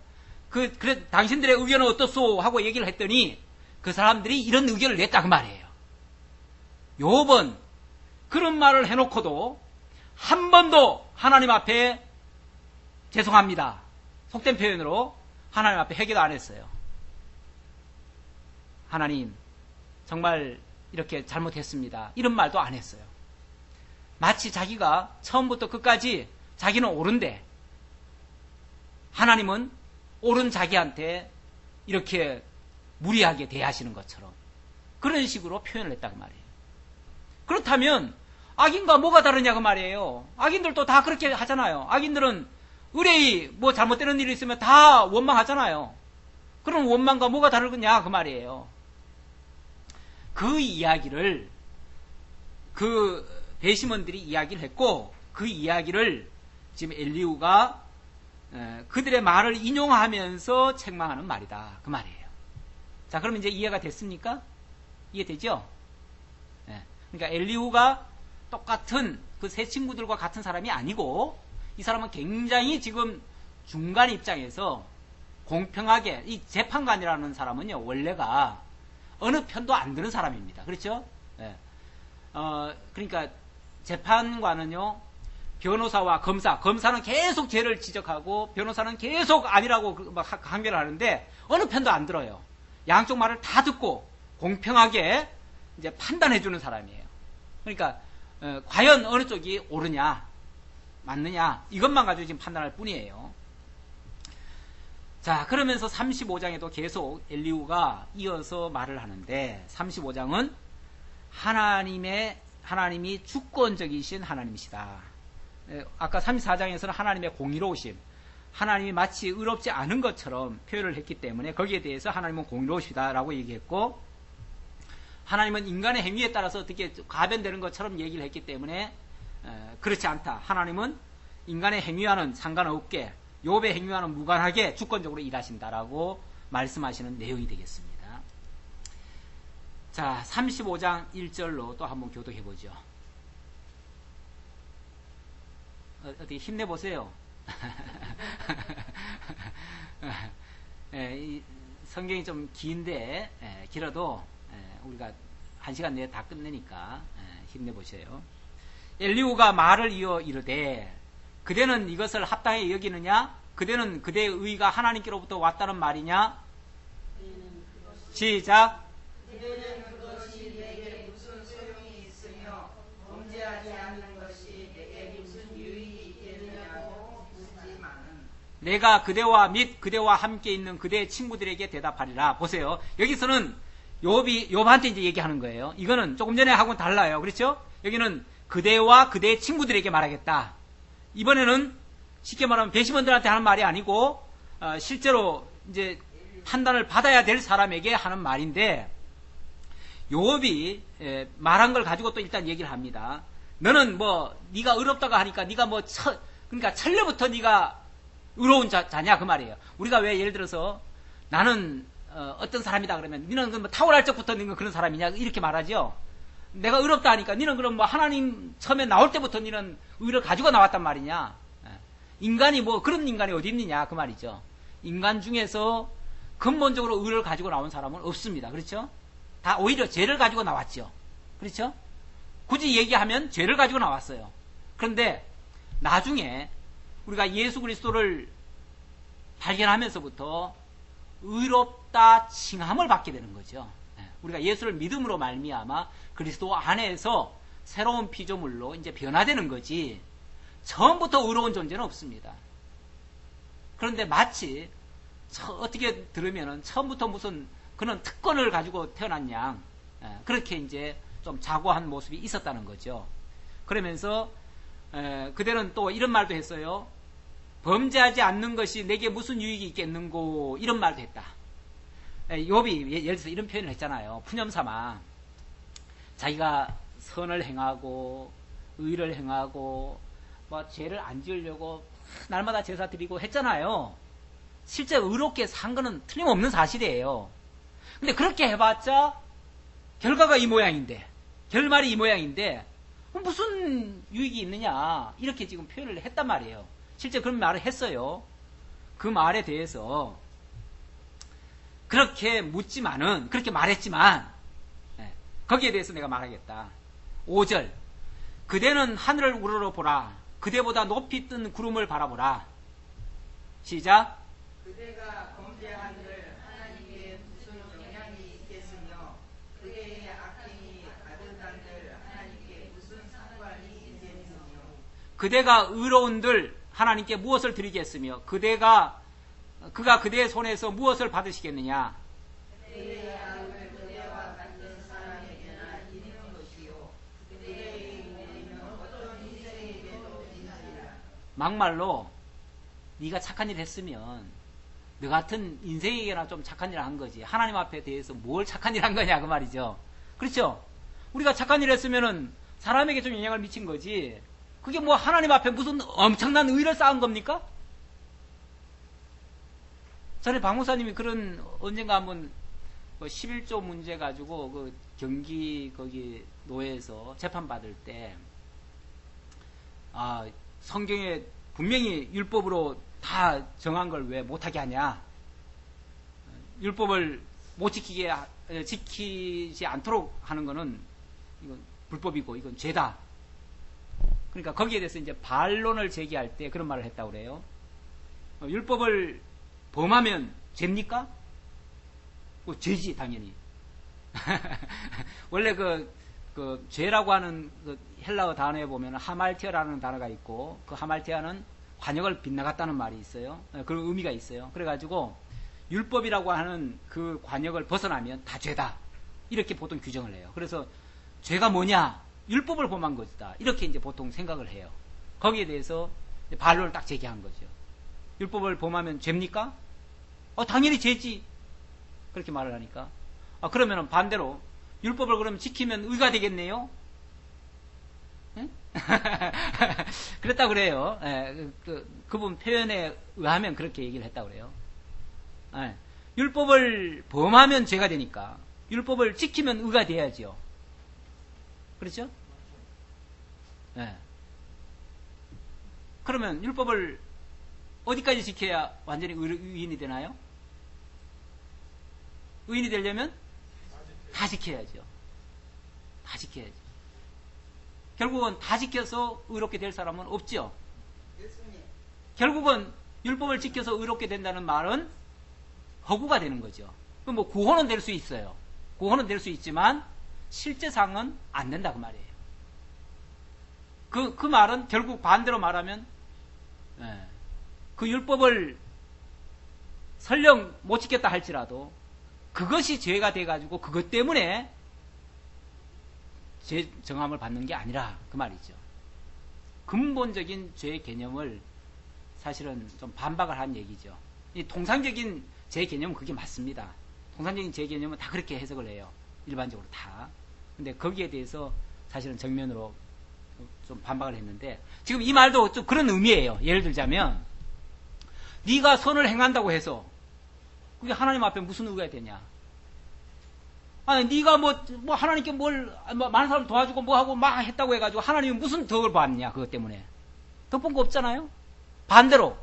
그래 당신들의 의견은 어떻소 하고 얘기를 했더니 그 사람들이 이런 의견을 냈다 그 말이에요. 욥은 그런 말을 해놓고도 한 번도 하나님 앞에 죄송합니다, 속된 표현으로 하나님 앞에 회개도 안 했어요. 하나님 정말 이렇게 잘못했습니다 이런 말도 안 했어요. 마치 자기가 처음부터 끝까지 자기는 옳은데 하나님은 옳은 자기한테 이렇게 무리하게 대하시는 것처럼 그런 식으로 표현을 했다고 말이에요. 그렇다면 악인과 뭐가 다르냐고 말이에요. 악인들도 다 그렇게 하잖아요. 악인들은 의뢰이 뭐 잘못되는 일이 있으면 다 원망하잖아요. 그럼 원망과 뭐가 다르냐 그 말이에요. 그 이야기를 그 배심원들이 이야기를 했고 그 이야기를 지금 엘리후가 그들의 말을 인용하면서 책망하는 말이다 그 말이에요. 자, 그럼 이제 이해가 됐습니까? 이해되죠? 그러니까 엘리후가 똑같은 그 세 친구들과 같은 사람이 아니고 이 사람은 굉장히 지금 중간 입장에서 공평하게, 이 재판관이라는 사람은요 원래가 어느 편도 안 드는 사람입니다. 그렇죠? 그러니까 재판관은요 변호사와 검사는 계속 죄를 지적하고 변호사는 계속 아니라고 막 항변을 하는데 어느 편도 안 들어요. 양쪽 말을 다 듣고 공평하게 이제 판단해 주는 사람이에요. 그러니까 과연 어느 쪽이 옳으냐 맞느냐 이것만 가지고 지금 판단할 뿐이에요. 자, 그러면서 35장에도 계속 엘리후가 이어서 말을 하는데 35장은 하나님이 주권적이신 하나님이시다. 아까 34장에서는 하나님의 공의로우심, 하나님이 마치 의롭지 않은 것처럼 표현을 했기 때문에 거기에 대해서 하나님은 공의로우시다라고 얘기했고, 하나님은 인간의 행위에 따라서 어떻게 가변되는 것처럼 얘기를 했기 때문에 그렇지 않다. 하나님은 인간의 행위와는 상관없게 욥의 행위와는 무관하게 주권적으로 일하신다라고 말씀하시는 내용이 되겠습니다. 자, 35장 1절로 또 한번 교독해보죠. 어떻게 힘내보세요. 이 성경이 좀 긴데 길어도 우리가 1시간 내에 다 끝내니까 힘내보세요. 엘리후가 말을 이어 이르되 그대는 이것을 합당히 여기느냐? 그대는 그대의 의가 하나님께로부터 왔다는 말이냐? 시작. 그대는 그것이 내게 무슨 소용이 있으며 범죄하지 않는 것이 내게 무슨 유익이 있겠느냐고 묻지만은 내가 그대와 및 그대와 함께 있는 그대의 친구들에게 대답하리라. 보세요. 여기서는 욥한테 이제 얘기하는 거예요. 이거는 조금 전에 하고는 달라요. 그렇죠? 여기는 그대와 그대의 친구들에게 말하겠다. 이번에는 쉽게 말하면 배심원들한테 하는 말이 아니고 실제로 이제 판단을 받아야 될 사람에게 하는 말인데, 욥이 말한 걸 가지고 또 일단 얘기를 합니다. 너는 뭐 네가 의롭다고 하니까 네가 뭐 그러니까 천려부터 네가 의로운 자냐 그 말이에요. 우리가 왜 예를 들어서 나는 어떤 사람이다 그러면 너는 뭐 타고날 적부터 너는 그런 사람이냐 이렇게 말하죠. 내가 의롭다 하니까 너는 그럼 뭐 하나님 처음에 나올 때부터 너는 의를 가지고 나왔단 말이냐. 인간이 뭐 그런 인간이 어디 있느냐 그 말이죠. 인간 중에서 근본적으로 의를 가지고 나온 사람은 없습니다. 그렇죠? 다 오히려 죄를 가지고 나왔죠. 그렇죠? 굳이 얘기하면 죄를 가지고 나왔어요. 그런데 나중에 우리가 예수 그리스도를 발견하면서부터 의롭다 칭함을 받게 되는 거죠. 우리가 예수를 믿음으로 말미암아 그리스도 안에서 새로운 피조물로 이제 변화되는 거지 처음부터 의로운 존재는 없습니다. 그런데 마치 어떻게 들으면은 처음부터 무슨 그런 특권을 가지고 태어난 양 그렇게 이제 좀 자고한 모습이 있었다는 거죠. 그러면서 그대는 또 이런 말도 했어요. 범죄하지 않는 것이 내게 무슨 유익이 있겠는고 이런 말도 했다. 욥이 예를 들어서 이런 표현을 했잖아요. 푸념삼아 자기가 선을 행하고 의를 행하고 뭐 죄를 안 지으려고 날마다 제사 드리고 했잖아요. 실제 의롭게 산 거는 틀림없는 사실이에요. 근데 그렇게 해봤자 결과가 이 모양인데 결말이 이 모양인데 무슨 유익이 있느냐 이렇게 지금 표현을 했단 말이에요. 실제 그런 말을 했어요. 그 말에 대해서 그렇게 묻지만은 그렇게 말했지만 거기에 대해서 내가 말하겠다. 5절 그대는 하늘을 우러러보라. 그대보다 높이 뜬 구름을 바라보라. 시작. 그대가 범죄한들 하나님께 무슨 영향이 있겠으며 그대의 악행이 가득한들 하나님께 무슨 상관이 있겠으며 그대가 의로운들 하나님께 무엇을 드리겠으며 그가 그대의 손에서 무엇을 받으시겠느냐. 그대의 악을 그대와 같은 사람에게나 이르는 것이요 그대의 인내는 어떤 인생에게도 있느니라. 막말로 네가 착한 일 했으면 너 같은 인생에게나 좀 착한 일을 한 거지. 하나님 앞에 대해서 뭘 착한 일 한 거냐 그 말이죠. 그렇죠? 우리가 착한 일 했으면은 사람에게 좀 영향을 미친 거지. 그게 뭐 하나님 앞에 무슨 엄청난 의를 쌓은 겁니까? 전에 박 목사님이 그런 언젠가 한번 11조 문제 가지고 그 경기 거기 노예에서 재판받을 때 성경에 분명히 율법으로 다 정한 걸 왜 못하게 하냐. 율법을 못 지키지 않도록 하는 거는 이건 불법이고 이건 죄다. 그러니까 거기에 대해서 이제 반론을 제기할 때 그런 말을 했다고 그래요. 율법을 범하면 죄입니까? 죄지 당연히. 원래 그 죄라고 하는 그 헬라어 단어에 보면 하말티아라는 단어가 있고 그 하말티아는 관역을 빗나갔다는 말이 있어요. 그런 의미가 있어요. 그래가지고 율법이라고 하는 그 관역을 벗어나면 다 죄다. 이렇게 보통 규정을 해요. 그래서 죄가 뭐냐? 율법을 범한 것이다. 이렇게 이제 보통 생각을 해요. 거기에 대해서 반론을 딱 제기한 거죠. 율법을 범하면 죄입니까? 당연히 죄지. 그렇게 말을 하니까. 그러면 반대로 율법을 그러면 지키면 의가 되겠네요? 그랬다고 그래요. 그분 표현에 의하면 그렇게 얘기를 했다고 그래요. 율법을 범하면 죄가 되니까 율법을 지키면 의가 돼야죠. 그렇죠? 그러면 율법을 어디까지 지켜야 완전히 의인이 되나요? 의인이 되려면 다 지켜야죠. 다 지켜야죠. 결국은 다 지켜서 의롭게 될 사람은 없죠. 결국은 율법을 지켜서 의롭게 된다는 말은 허구가 되는 거죠. 뭐 구원은 될 수 있어요. 구원은 될 수 있지만 실제상은 안 된다 그 말이에요. 그 말은 결국 반대로 말하면 그 율법을 설령 못 지켰다 할지라도 그것이 죄가 돼가지고 그것 때문에 죄 정함을 받는 게 아니라 그 말이죠. 근본적인 죄 개념을 사실은 좀 반박을 한 얘기죠. 이 통상적인 제 개념은 그게 맞습니다. 통상적인 제 개념은 다 그렇게 해석을 해요. 일반적으로 다. 근데 거기에 대해서 사실은 정면으로 좀 반박을 했는데, 지금 이 말도 좀 그런 의미예요. 예를 들자면, 네가 선을 행한다고 해서 그게 하나님 앞에 무슨 의미가 되냐? 아니, 네가 뭐 하나님께 많은 사람 도와주고 뭐 하고 막 했다고 해가지고 하나님이 무슨 덕을 받냐? 그것 때문에 덕 본 거 없잖아요. 반대로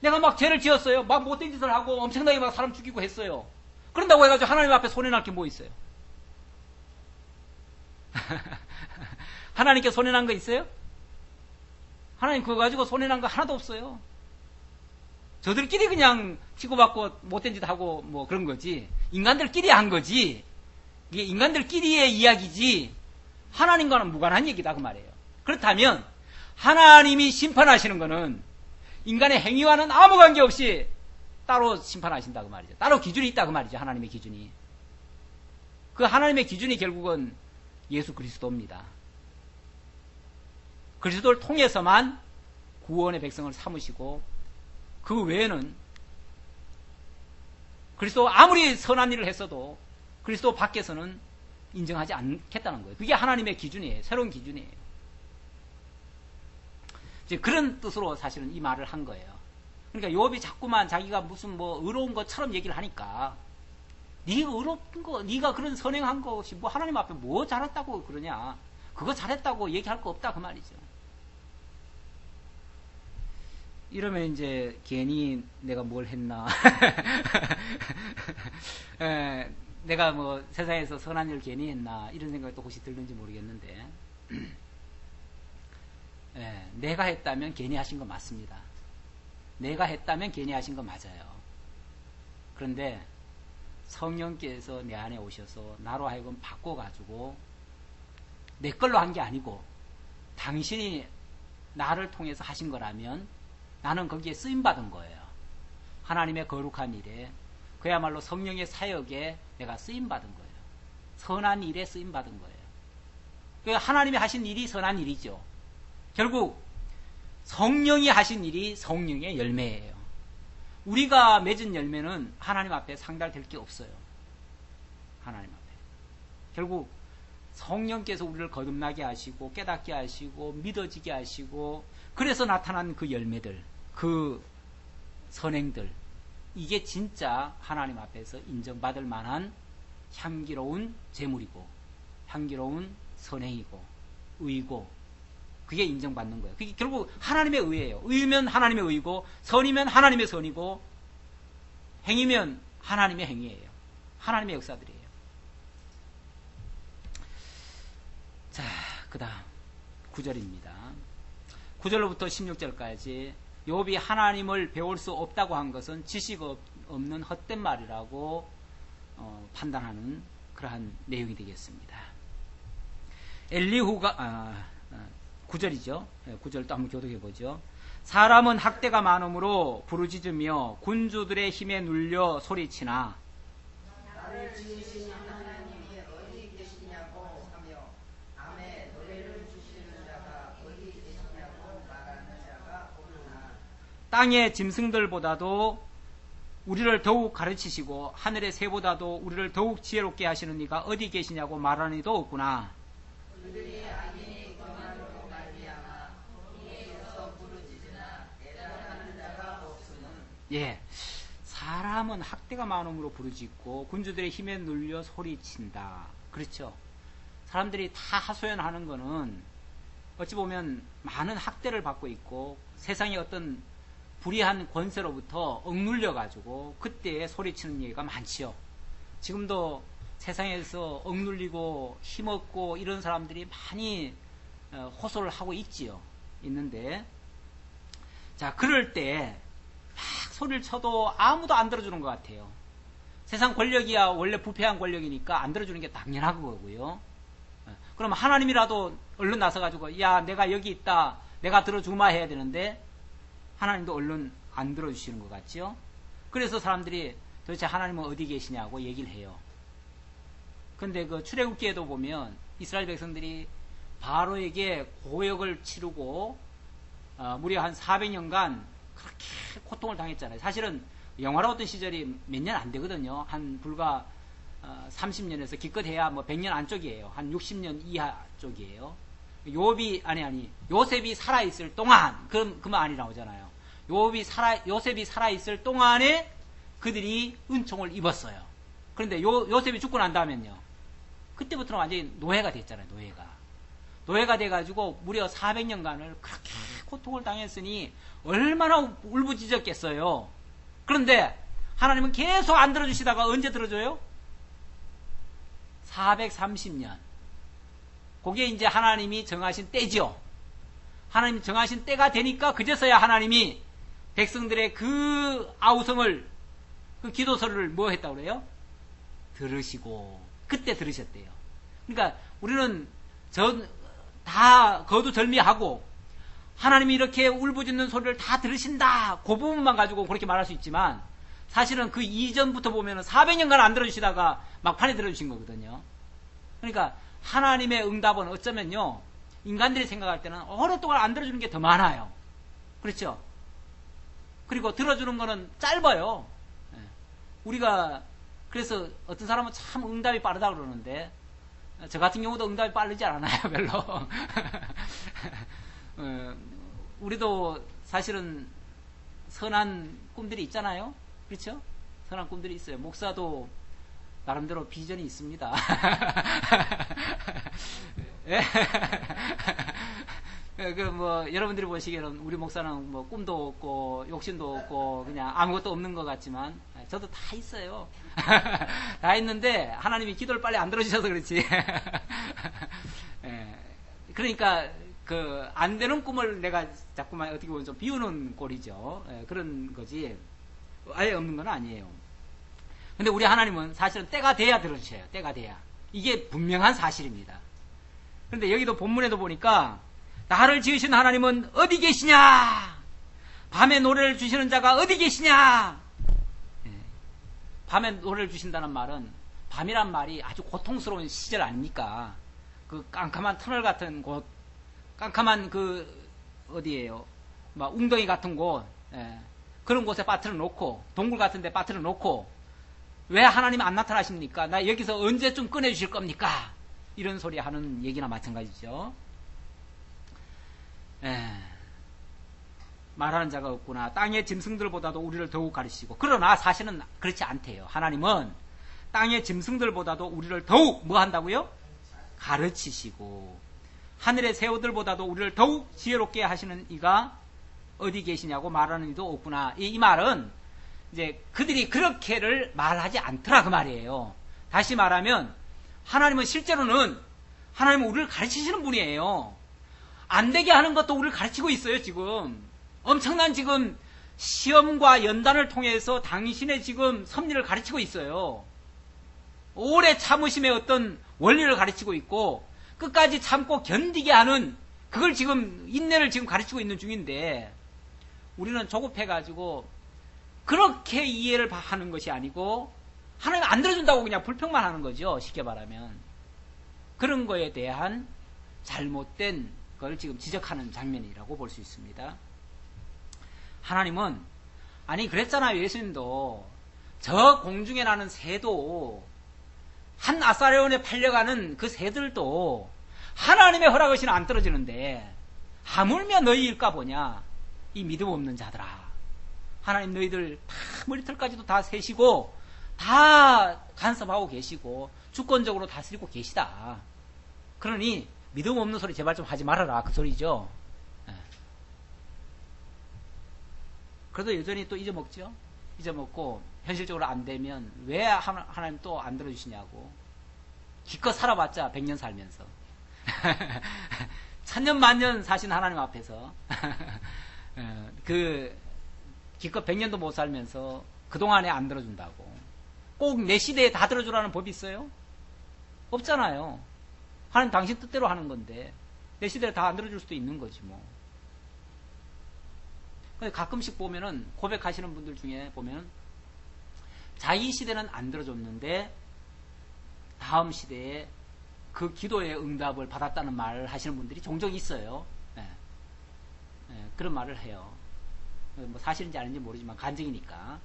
내가 막 죄를 지었어요. 막 못된 짓을 하고 엄청나게 막 사람 죽이고 했어요. 그런다고 해가지고 하나님 앞에 손해날 게 뭐 있어요? 하나님께 손해난 거 있어요? 하나님 그거 가지고 손해난 거 하나도 없어요. 저들끼리 그냥 치고받고 못된 짓 하고 뭐 그런 거지. 인간들끼리 한 거지. 이게 인간들끼리의 이야기지 하나님과는 무관한 얘기다 그 말이에요. 그렇다면 하나님이 심판하시는 거는 인간의 행위와는 아무 관계없이 따로 심판하신다 그 말이죠. 따로 기준이 있다 그 말이죠. 하나님의 기준이. 그 하나님의 기준이 결국은 예수 그리스도입니다. 그리스도를 통해서만 구원의 백성을 삼으시고, 그 외에는 그리스도 아무리 선한 일을 했어도 그리스도 밖에서는 인정하지 않겠다는 거예요. 그게 하나님의 기준이에요. 새로운 기준이에요. 이제 그런 뜻으로 사실은 이 말을 한 거예요. 그러니까 욥이 자꾸만 자기가 무슨 뭐 의로운 것처럼 얘기를 하니까, 네가 의로운 거, 네가 그런 선행한 것이 뭐 하나님 앞에 뭐 잘했다고 그러냐? 그거 잘했다고 얘기할 거 없다 그 말이죠. 이러면 이제 괜히 내가 뭘 했나? 내가 뭐 세상에서 선한 일을 괜히 했나? 이런 생각이 또 혹시 들는지 모르겠는데, 내가 했다면 괜히 하신 거 맞습니다. 내가 했다면 괜히 하신 거 맞아요. 그런데 성령께서 내 안에 오셔서 나로 하여금 바꿔가지고 내 걸로 한 게 아니고 당신이 나를 통해서 하신 거라면 나는 거기에 쓰임받은 거예요. 하나님의 거룩한 일에, 그야말로 성령의 사역에 내가 쓰임받은 거예요. 선한 일에 쓰임받은 거예요. 그러니까 하나님이 하신 일이 선한 일이죠. 결국 성령이 하신 일이 성령의 열매예요. 우리가 맺은 열매는 하나님 앞에 상달될 게 없어요. 하나님 앞에. 결국 성령께서 우리를 거듭나게 하시고 깨닫게 하시고 믿어지게 하시고, 그래서 나타난 그 열매들, 그 선행들, 이게 진짜 하나님 앞에서 인정받을 만한 향기로운 제물이고 향기로운 선행이고 의고, 그게 인정받는 거예요. 그게 결국 하나님의 의예요. 의면 하나님의 의고, 선이면 하나님의 선이고, 행위면 하나님의 행위예요. 하나님의 역사들이에요. 자, 그 다음 9절입니다. 9절로부터 16절까지 욥이 하나님을 배울 수 없다고 한 것은 지식 없는 헛된 말이라고 판단하는 그러한 내용이 되겠습니다. 엘리후가 9절이죠. 9절 또 한번 교독해 보죠. 사람은 학대가 많음으로 부르짖으며 군주들의 힘에 눌려 소리치나 나를 지으신 하나님이 어디 계시냐고 하며 암에 노래를 주시는 자가 어디 계시냐고 말하는 자가 없구나. 땅의 짐승들보다도 우리를 더욱 가르치시고 하늘의 새보다도 우리를 더욱 지혜롭게 하시는 이가 어디 계시냐고 말하는 이도 없구나. 그들이 악인이 교만으로 말미암아 이에서 부르짖으나 대답하는 자가 없으면 예, 사람은 학대가 많음으로 부르짖고 군주들의 힘에 눌려 소리친다. 그렇죠. 사람들이 다 하소연하는 거는 어찌 보면 많은 학대를 받고 있고 세상의 어떤 불의한 권세로부터 억눌려 가지고 그때에 소리치는 얘기가 많지요. 지금도 세상에서 억눌리고 힘없고 이런 사람들이 많이 호소를 하고 있지요. 있는데, 자, 그럴 때 막 소리를 쳐도 아무도 안 들어주는 것 같아요. 세상 권력이야 원래 부패한 권력이니까 안 들어주는 게 당연한 거고요. 그럼 하나님이라도 얼른 나서가지고 야 내가 여기 있다 내가 들어주마 해야 되는데 하나님도 얼른 안 들어주시는 것 같죠. 그래서 사람들이 도대체 하나님은 어디 계시냐고 얘기를 해요. 근데 그 출애굽기에도 보면 이스라엘 백성들이 바로에게 고역을 치르고 무려 한 400년간 그렇게 고통을 당했잖아요. 사실은 영화로웠던 시절이 몇 년 안 되거든요. 한 불과 30년에서 기껏해야 뭐 100년 안쪽이에요. 한 60년 이하 쪽이에요. 요셉이 살아있을 동안, 그 말이 나오잖아요. 요셉이 살아있을 동안에 그들이 은총을 입었어요. 그런데 요셉이 죽고 난 다음엔요, 그때부터는 완전히 노예가 됐잖아요. 노예가 돼가지고 무려 400년간을 그렇게 고통을 당했으니 얼마나 울부짖었겠어요. 그런데 하나님은 계속 안 들어주시다가 언제 들어줘요? 430년. 그게 이제 하나님이 정하신 때죠. 하나님이 정하신 때가 되니까 그제서야 하나님이 백성들의 그 아우성을, 그 기도서를 뭐 했다고 그래요? 들으시고, 그때 들으셨대요. 그러니까 우리는 다 거두절미하고 하나님이 이렇게 울부짖는 소리를 다 들으신다, 그 부분만 가지고 그렇게 말할 수 있지만, 사실은 그 이전부터 보면은 400년간 안 들어주시다가 막판에 들어주신 거거든요. 그러니까 하나님의 응답은 어쩌면요, 인간들이 생각할 때는 오랫동안 안 들어주는 게 더 많아요. 그렇죠? 그리고 들어주는 거는 짧아요. 우리가 그래서 어떤 사람은 참 응답이 빠르다 그러는데, 저 같은 경우도 응답이 빠르지 않아요, 별로. 우리도 사실은 선한 꿈들이 있잖아요. 그렇죠? 선한 꿈들이 있어요. 목사도 나름대로 비전이 있습니다. 여러분들이 보시기에는 우리 목사는 뭐 꿈도 없고 욕심도 없고 그냥 아무것도 없는 것 같지만, 저도 다 있어요. 다 있는데 하나님이 기도를 빨리 안 들어주셔서 그렇지. 그러니까 안 되는 꿈을 내가 자꾸만 어떻게 보면 좀 비우는 꼴이죠. 그런 거지 아예 없는 건 아니에요. 근데 우리 하나님은 사실은 때가 돼야 들어주셔요. 때가 돼야. 이게 분명한 사실입니다. 그런데 여기도 본문에도 보니까 나를 지으신 하나님은 어디 계시냐? 밤에 노래를 주시는 자가 어디 계시냐? 밤에 노래를 주신다는 말은, 밤이란 말이 아주 고통스러운 시절 아닙니까? 그 깜깜한 터널 같은 곳, 깜깜한 어디예요? 막 웅덩이 같은 곳, 그런 곳에 빠뜨려 놓고, 동굴 같은 데 빠뜨려 놓고, 왜 하나님 안 나타나십니까? 나 여기서 언제쯤 꺼내주실 겁니까? 이런 소리 하는 얘기나 마찬가지죠. 말하는 자가 없구나. 땅의 짐승들보다도 우리를 더욱 가르치시고. 그러나 사실은 그렇지 않대요. 하나님은 땅의 짐승들보다도 우리를 더욱 뭐 한다고요? 가르치시고, 하늘의 새우들보다도 우리를 더욱 지혜롭게 하시는 이가 어디 계시냐고 말하는 이도 없구나. 이 말은 이제 그들이 그렇게를 말하지 않더라 그 말이에요. 다시 말하면 하나님은 실제로는 하나님은 우리를 가르치시는 분이에요. 안 되게 하는 것도 우리를 가르치고 있어요. 지금 엄청난 지금 시험과 연단을 통해서 당신의 지금 섭리를 가르치고 있어요. 오래 참으심의 어떤 원리를 가르치고 있고, 끝까지 참고 견디게 하는, 그걸 지금 인내를 지금 가르치고 있는 중인데, 우리는 조급해가지고 그렇게 이해를 하는 것이 아니고 하나님 안 들어준다고 그냥 불평만 하는 거죠. 쉽게 말하면 그런 거에 대한 잘못된 걸 지금 지적하는 장면이라고 볼 수 있습니다. 하나님은, 아니 그랬잖아요. 예수님도 저 공중에 나는 새도, 한 아사레온에 팔려가는 그 새들도 하나님의 허락 없이는 안 떨어지는데 하물며 너희일까 보냐, 이 믿음 없는 자들아. 하나님 너희들 다 머리털까지도 다 세시고 다 간섭하고 계시고 주권적으로 다스리고 계시다. 그러니 믿음 없는 소리 제발 좀 하지 말아라, 그 소리죠. 그래도 여전히 또 잊어먹죠. 잊어먹고 현실적으로 안 되면 왜 하나님 또 안 들어주시냐고. 기껏 살아봤자 100년 살면서 1000년 만년 사신 하나님 앞에서 기껏 100년도 못 살면서 그동안에 안 들어준다고. 꼭 내 시대에 다 들어주라는 법이 있어요? 없잖아요. 하나님 당신 뜻대로 하는 건데 내 시대에 다 안 들어줄 수도 있는 거지 뭐. 가끔씩 보면은, 고백하시는 분들 중에 보면 자기 시대는 안 들어줬는데 다음 시대에 그 기도의 응답을 받았다는 말을 하시는 분들이 종종 있어요. 그런 말을 해요. 뭐 사실인지 아닌지 모르지만 간증이니까.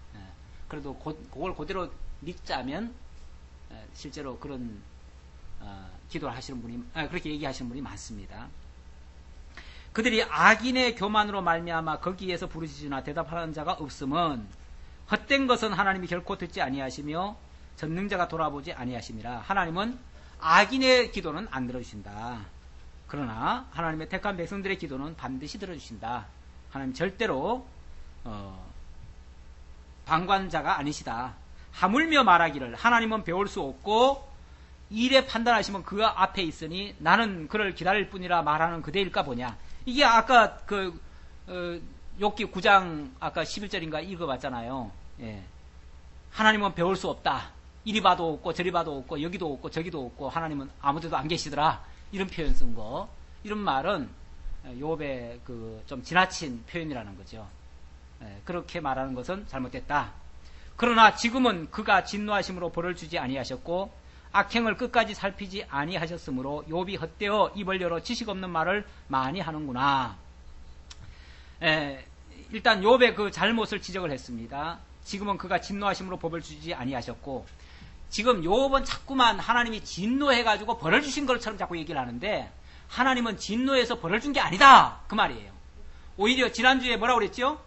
그래도 그걸 그대로 믿자면 실제로 그런 기도를 하시는 분이 그렇게 얘기하시는 분이 많습니다. 그들이 악인의 교만으로 말미암아 거기에서 부르짖으나 대답하는 자가 없음은 헛된 것은 하나님이 결코 듣지 아니하시며 전능자가 돌아보지 아니하심이라. 하나님은 악인의 기도는 안 들어주신다. 그러나 하나님의 택한 백성들의 기도는 반드시 들어주신다. 하나님 절대로 방관자가 아니시다. 하물며 말하기를 하나님은 배울 수 없고 일에 판단하시면 그 앞에 있으니 나는 그를 기다릴 뿐이라 말하는 그대일까 보냐. 이게 아까 욥기 9장 아까 11절인가 읽어봤잖아요. 예. 하나님은 배울 수 없다. 이리 봐도 없고 저리 봐도 없고 여기도 없고 저기도 없고 하나님은 아무데도 안 계시더라. 이런 표현 쓴 거. 이런 말은 욥의 좀 지나친 표현이라는 거죠. 예. 그렇게 말하는 것은 잘못됐다. 그러나 지금은 그가 진노하심으로 벌을 주지 아니하셨고 악행을 끝까지 살피지 아니하셨으므로 욥이 헛되어 입을 열어 지식 없는 말을 많이 하는구나. 일단 욥의 그 잘못을 지적을 했습니다. 지금은 그가 진노하심으로 법을 주지 아니하셨고, 지금 욥은 자꾸만 하나님이 진노해가지고 벌을 주신 것처럼 자꾸 얘기를 하는데 하나님은 진노해서 벌을 준 게 아니다 그 말이에요. 오히려 지난주에 뭐라고 그랬죠?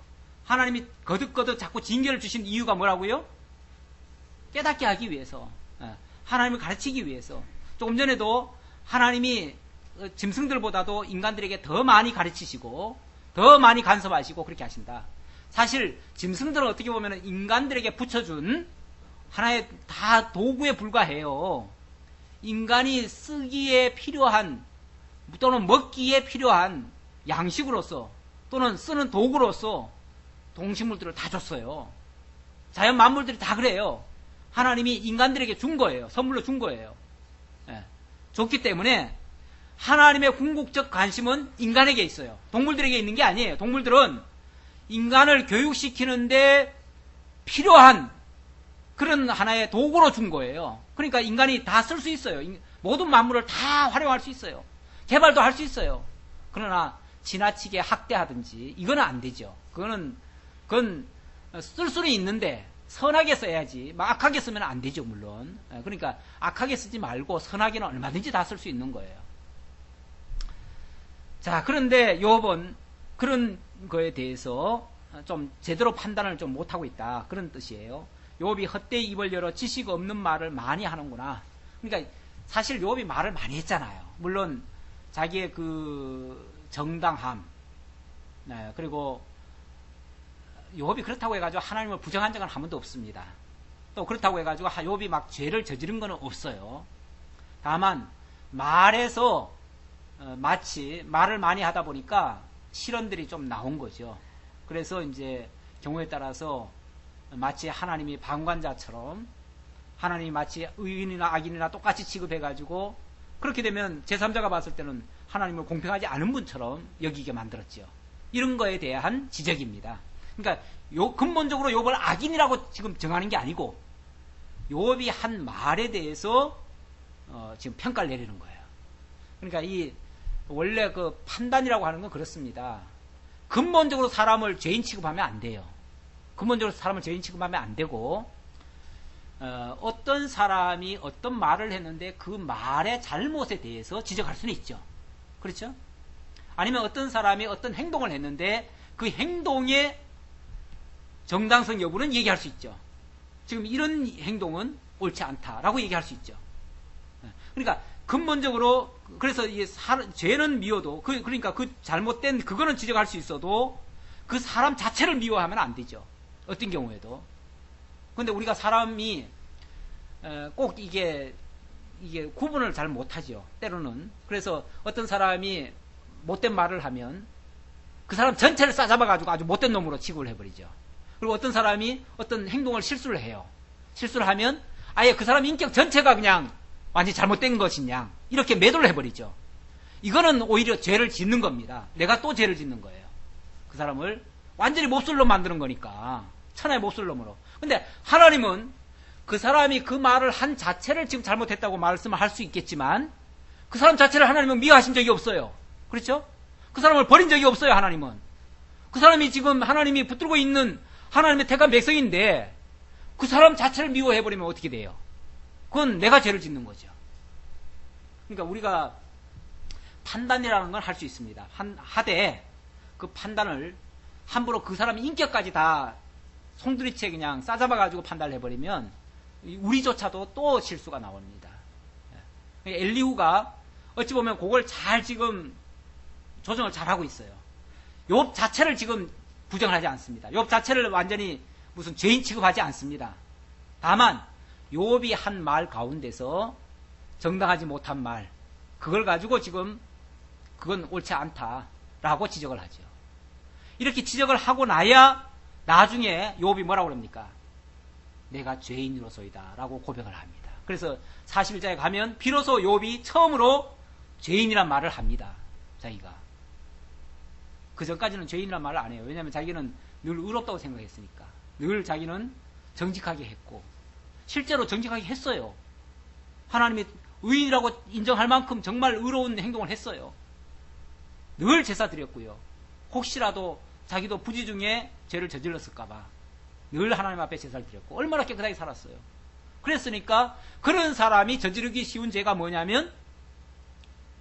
하나님이 거듭거듭 자꾸 징계를 주신 이유가 뭐라고요? 깨닫게 하기 위해서, 하나님을 가르치기 위해서. 조금 전에도 하나님이 짐승들보다도 인간들에게 더 많이 가르치시고 더 많이 간섭하시고 그렇게 하신다. 사실 짐승들은 어떻게 보면 인간들에게 붙여준 하나의 다 도구에 불과해요. 인간이 쓰기에 필요한 또는 먹기에 필요한 양식으로서 또는 쓰는 도구로서 동식물들을 다 줬어요. 자연 만물들이 다 그래요. 하나님이 인간들에게 준 거예요. 선물로 준 거예요. 줬기 때문에 하나님의 궁극적 관심은 인간에게 있어요. 동물들에게 있는 게 아니에요. 동물들은 인간을 교육시키는데 필요한 그런 하나의 도구로 준 거예요. 그러니까 인간이 다 쓸 수 있어요. 모든 만물을 다 활용할 수 있어요. 개발도 할 수 있어요. 그러나 지나치게 학대하든지 이거는 안 되죠. 그건 쓸 수는 있는데 선하게 써야지. 막 악하게 쓰면 안 되죠, 물론. 그러니까 악하게 쓰지 말고 선하게는 얼마든지 다 쓸 수 있는 거예요. 자, 그런데 욥은 그런 거에 대해서 좀 제대로 판단을 좀 못하고 있다. 그런 뜻이에요. 욥이 헛되이 입을 열어 지식 없는 말을 많이 하는구나. 그러니까 사실 욥이 말을 많이 했잖아요. 물론 자기의 그 정당함, 그리고 욥이 그렇다고 해가지고 하나님을 부정한 적은 한 번도 없습니다. 또 그렇다고 해가지고 욥이 막 죄를 저지른 건 없어요. 다만 말에서 마치 말을 많이 하다 보니까 실언들이 좀 나온 거죠. 그래서 이제 경우에 따라서 마치 하나님이 방관자처럼 하나님이 마치 의인이나 악인이나 똑같이 취급해가지고 그렇게 되면 제3자가 봤을 때는 하나님을 공평하지 않은 분처럼 여기게 만들었죠. 이런 거에 대한 지적입니다. 그러니까 근본적으로 욥을 악인이라고 지금 정하는 게 아니고 욥이 한 말에 대해서 지금 평가를 내리는 거예요. 그러니까 원래 그 판단이라고 하는 건 그렇습니다. 근본적으로 사람을 죄인 취급하면 안 돼요. 근본적으로 사람을 죄인 취급하면 안 되고 어떤 사람이 어떤 말을 했는데 그 말의 잘못에 대해서 지적할 수는 있죠. 그렇죠? 아니면 어떤 사람이 어떤 행동을 했는데 그 행동의 정당성 여부는 얘기할 수 있죠. 지금 이런 행동은 옳지 않다라고 얘기할 수 있죠. 그러니까 근본적으로 그래서 죄는 미워도 그러니까 그 잘못된 그거는 지적할 수 있어도 그 사람 자체를 미워하면 안 되죠. 어떤 경우에도. 그런데 우리가 사람이 꼭 이게 구분을 잘 못하죠. 때로는. 그래서 어떤 사람이 못된 말을 하면 그 사람 전체를 싸잡아가지고 아주 못된 놈으로 취급을 해버리죠. 그리고 어떤 사람이 어떤 행동을 실수를 해요. 실수를 하면 아예 그 사람 인격 전체가 그냥 완전히 잘못된 것이냐 이렇게 매도를 해버리죠. 이거는 오히려 죄를 짓는 겁니다. 내가 또 죄를 짓는 거예요. 그 사람을 완전히 몹쓸 놈 만드는 거니까 천하의 몹쓸 놈으로. 근데 하나님은 그 사람이 그 말을 한 자체를 지금 잘못했다고 말씀을 할 수 있겠지만 그 사람 자체를 하나님은 미워하신 적이 없어요. 그렇죠? 그 사람을 버린 적이 없어요. 하나님은. 그 사람이 지금 하나님이 붙들고 있는 하나님의 택한 백성인데 그 사람 자체를 미워해버리면 어떻게 돼요? 그건 내가 죄를 짓는 거죠. 그러니까 우리가 판단이라는 건 할 수 있습니다. 하되 그 판단을 함부로 그 사람의 인격까지 다 송두리째 그냥 싸잡아가지고 판단을 해버리면 우리조차도 또 실수가 나옵니다. 엘리후가 어찌 보면 그걸 잘 지금 조정을 잘하고 있어요. 욥 자체를 지금 부정하지 않습니다. 욥 자체를 완전히 무슨 죄인 취급하지 않습니다. 다만 욥이 한 말 가운데서 정당하지 못한 말, 그걸 가지고 지금 그건 옳지 않다라고 지적을 하죠. 이렇게 지적을 하고 나야 나중에 욥이 뭐라고 그럽니까? 내가 죄인으로서이다 라고 고백을 합니다. 그래서 41장에 가면 비로소 욥이 처음으로 죄인이란 말을 합니다. 자기가. 그 전까지는 죄인이란 말을 안 해요. 왜냐하면 자기는 늘 의롭다고 생각했으니까. 늘 자기는 정직하게 했고 실제로 정직하게 했어요. 하나님이 의인이라고 인정할 만큼 정말 의로운 행동을 했어요. 늘 제사 드렸고요. 혹시라도 자기도 부지 중에 죄를 저질렀을까봐 늘 하나님 앞에 제사를 드렸고 얼마나 깨끗하게 살았어요. 그랬으니까 그런 사람이 저지르기 쉬운 죄가 뭐냐면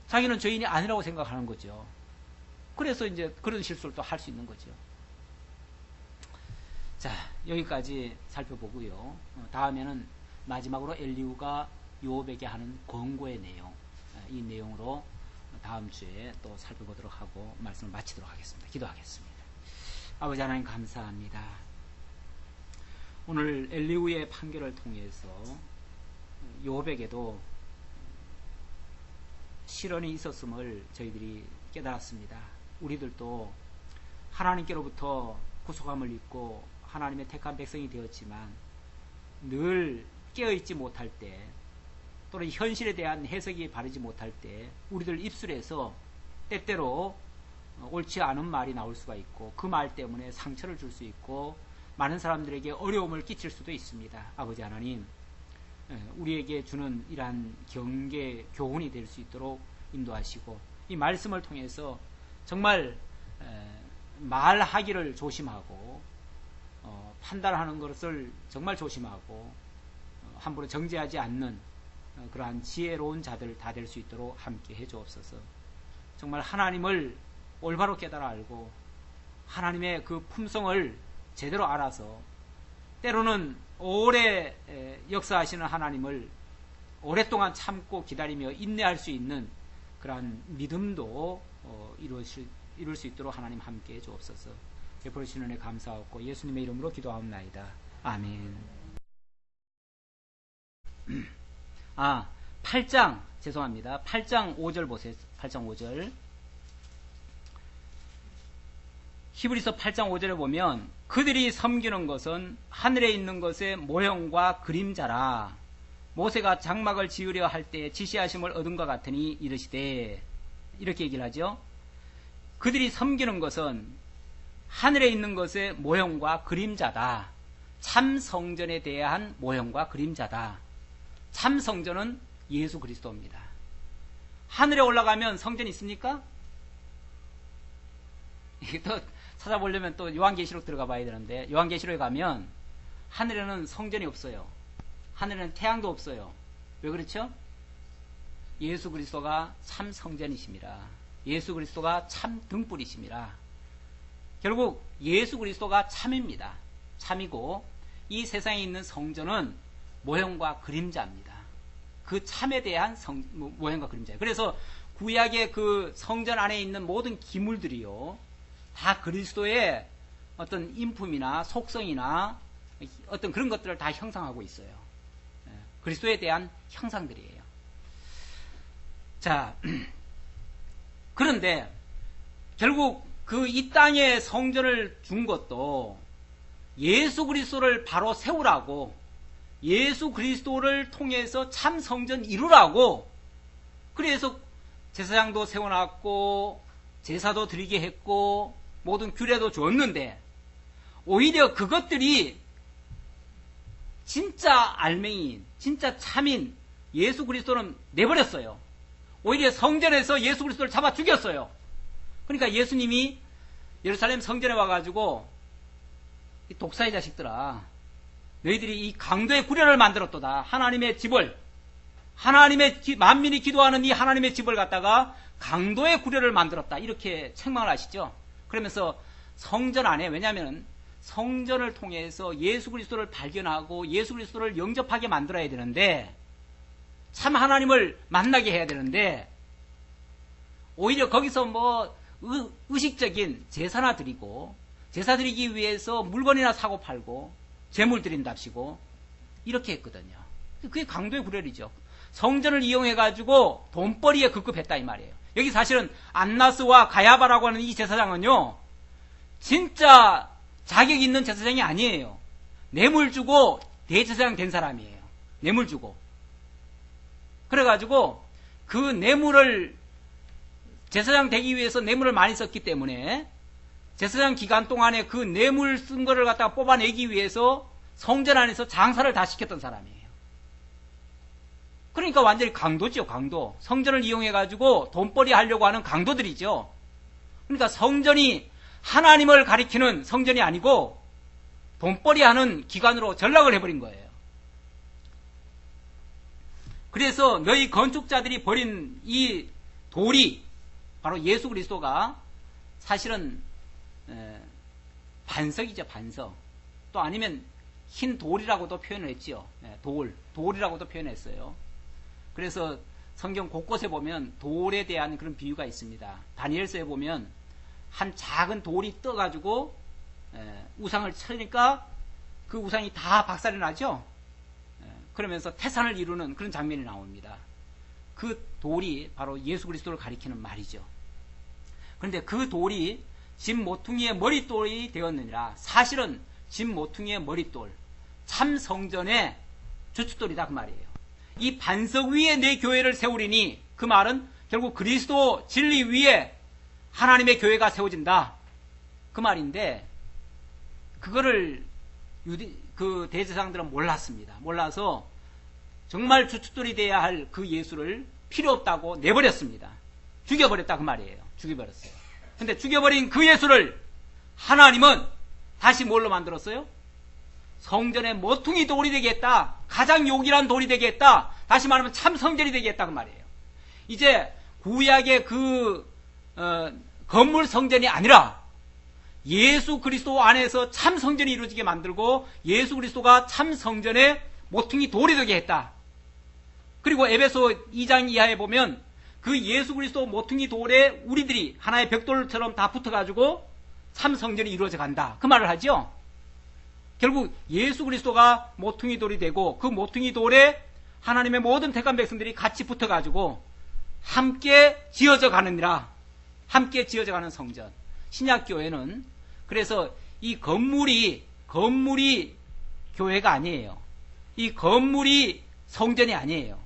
자기는 죄인이 아니라고 생각하는 거죠. 그래서 이제 그런 실수를 또 할 수 있는 거죠. 자, 여기까지 살펴보고요. 다음에는 마지막으로 엘리후가 욥에게 하는 권고의 내용, 이 내용으로 다음 주에 또 살펴보도록 하고 말씀을 마치도록 하겠습니다. 기도하겠습니다. 아버지 하나님 감사합니다. 오늘 엘리후의 판결을 통해서 욥에게도 실언이 있었음을 저희들이 깨달았습니다. 우리들도 하나님께로부터 구속함을 입고 하나님의 택한 백성이 되었지만 늘 깨어있지 못할 때 또는 현실에 대한 해석이 바르지 못할 때 우리들 입술에서 때때로 옳지 않은 말이 나올 수가 있고 그 말 때문에 상처를 줄 수 있고 많은 사람들에게 어려움을 끼칠 수도 있습니다. 아버지 하나님, 우리에게 주는 이러한 경계, 교훈이 될 수 있도록 인도하시고 이 말씀을 통해서 정말 말하기를 조심하고 판단하는 것을 정말 조심하고 함부로 정죄하지 않는 그러한 지혜로운 자들 다 될 수 있도록 함께 해주옵소서. 정말 하나님을 올바로 깨달아 알고 하나님의 그 품성을 제대로 알아서 때로는 오래 역사하시는 하나님을 오랫동안 참고 기다리며 인내할 수 있는 그러한 믿음도 이룰 수 있도록 하나님 함께 해주옵소서. 베풀으시는 은혜 감사하고 예수님의 이름으로 기도하옵나이다. 아멘. 8장 죄송합니다. 8장 5절 보세요. 8장 5절. 히브리서 8장 5절에 보면 그들이 섬기는 것은 하늘에 있는 것의 모형과 그림자라. 모세가 장막을 지으려 할 때 지시하심을 얻은 것 같으니 이르시되, 이렇게 얘기를 하죠. 그들이 섬기는 것은 하늘에 있는 것의 모형과 그림자다. 참 성전에 대한 모형과 그림자다. 참 성전은 예수 그리스도입니다. 하늘에 올라가면 성전이 있습니까? 이게 또 찾아보려면 또 요한계시록 들어가 봐야 되는데, 요한계시록에 가면 하늘에는 성전이 없어요. 하늘에는 태양도 없어요. 왜 그렇죠? 예수 그리스도가 참 성전이십니다. 예수 그리스도가 참 등불이십니다. 결국 예수 그리스도가 참입니다. 참이고 이 세상에 있는 성전은 모형과 그림자입니다. 그 참에 대한 모형과 그림자예요. 그래서 구약의 그 성전 안에 있는 모든 기물들이요, 다 그리스도의 어떤 인품이나 속성이나 어떤 그런 것들을 다 형상하고 있어요. 그리스도에 대한 형상들이에요. 자, 그런데 결국 그 이 땅에 성전을 준 것도 예수 그리스도를 바로 세우라고, 예수 그리스도를 통해서 참 성전 이루라고, 그래서 제사장도 세워놨고 제사도 드리게 했고 모든 규례도 줬는데, 오히려 그것들이 진짜 알맹이인, 진짜 참인 예수 그리스도는 내버렸어요. 오히려 성전에서 예수 그리스도를 잡아 죽였어요. 그러니까 예수님이 예루살렘 성전에 와가지고, 이 독사의 자식들아, 너희들이 이 강도의 구려를 만들었도다. 하나님의 집을, 만민이 기도하는 이 하나님의 집을 갖다가 강도의 구려를 만들었다. 이렇게 책망을 하시죠. 그러면서 성전 안에, 왜냐하면 성전을 통해서 예수 그리스도를 발견하고 예수 그리스도를 영접하게 만들어야 되는데, 참 하나님을 만나게 해야 되는데, 오히려 거기서 뭐 의식적인 제사나 드리고, 제사 드리기 위해서 물건이나 사고 팔고 재물 드린답시고 이렇게 했거든요. 그게 강도의 구렬이죠. 성전을 이용해 가지고 돈벌이에 급급했다 이 말이에요. 여기 사실은 안나스와 가야바라고 하는 이 제사장은요, 진짜 자격 있는 제사장이 아니에요. 뇌물 주고 대제사장 된 사람이에요. 뇌물 주고. 그래가지고 그 뇌물을, 제사장 되기 위해서 뇌물을 많이 썼기 때문에 제사장 기간 동안에 그 뇌물 쓴 거를 갖다가 뽑아내기 위해서 성전 안에서 장사를 다 시켰던 사람이에요. 그러니까 완전히 강도죠, 강도. 성전을 이용해가지고 돈벌이 하려고 하는 강도들이죠. 그러니까 성전이 하나님을 가리키는 성전이 아니고 돈벌이 하는 기관으로 전락을 해버린 거예요. 그래서 너희 건축자들이 버린 이 돌이 바로 예수 그리스도가 사실은 반석이죠, 반석. 또 아니면 흰 돌이라고도 표현을 했지요. 돌이라고도 표현했어요. 그래서 성경 곳곳에 보면 돌에 대한 그런 비유가 있습니다. 다니엘서에 보면 한 작은 돌이 떠가지고 우상을 치니까 그 우상이 다 박살이 나죠. 그러면서 태산을 이루는 그런 장면이 나옵니다. 그 돌이 바로 예수 그리스도를 가리키는 말이죠. 그런데 그 돌이 집 모퉁이의 머릿돌이 되었느니라. 사실은 집 모퉁이의 머릿돌, 참 성전의 주춧돌이다 그 말이에요. 이 반석 위에 내 교회를 세우리니, 그 말은 결국 그리스도 진리 위에 하나님의 교회가 세워진다 그 말인데, 그거를 그 대제사장들은 몰랐습니다. 몰라서 정말 주춧돌이 돼야 할 그 예수를 필요 없다고 내버렸습니다. 죽여버렸다 그 말이에요. 죽여버렸어요. 근데 죽여버린 그 예수를 하나님은 다시 뭘로 만들었어요? 성전의 모퉁이 돌이 되겠다. 가장 요긴한 돌이 되겠다. 다시 말하면 참 성전이 되겠다 그 말이에요. 이제 구약의 건물 성전이 아니라 예수 그리스도 안에서 참 성전이 이루어지게 만들고 예수 그리스도가 참 성전의 모퉁이 돌이 되게 했다. 그리고 에베소 2장 이하에 보면 그 예수 그리스도 모퉁이 돌에 우리들이 하나의 벽돌처럼 다 붙어가지고 참 성전이 이루어져 간다. 그 말을 하죠. 결국 예수 그리스도가 모퉁이 돌이 되고 그 모퉁이 돌에 하나님의 모든 택한 백성들이 같이 붙어가지고 함께 지어져 가느니라. 함께 지어져 가는 성전. 신약교회는 그래서 이 건물이 교회가 아니에요. 이 건물이 성전이 아니에요.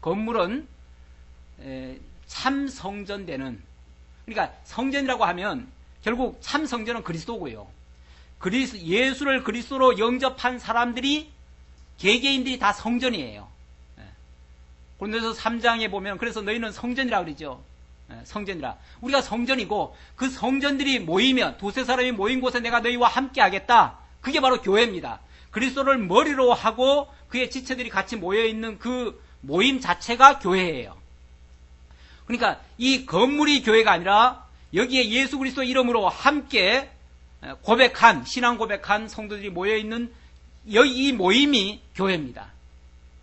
건물은 참 성전되는, 그러니까 성전이라고 하면 결국 참 성전은 그리스도고요. 예수를 그리스도로 영접한 사람들이, 개개인들이 다 성전이에요. 고린도서 3장에 보면 그래서 너희는 성전이라 그러죠. 성전이라. 우리가 성전이고 그 성전들이 모이면, 두세 사람이 모인 곳에 내가 너희와 함께 하겠다. 그게 바로 교회입니다. 그리스도를 머리로 하고 그의 지체들이 같이 모여있는 그 모임 자체가 교회예요. 그러니까 이 건물이 교회가 아니라 여기에 예수 그리스도 이름으로 함께 고백한, 신앙 고백한 성도들이 모여있는 이 모임이 교회입니다.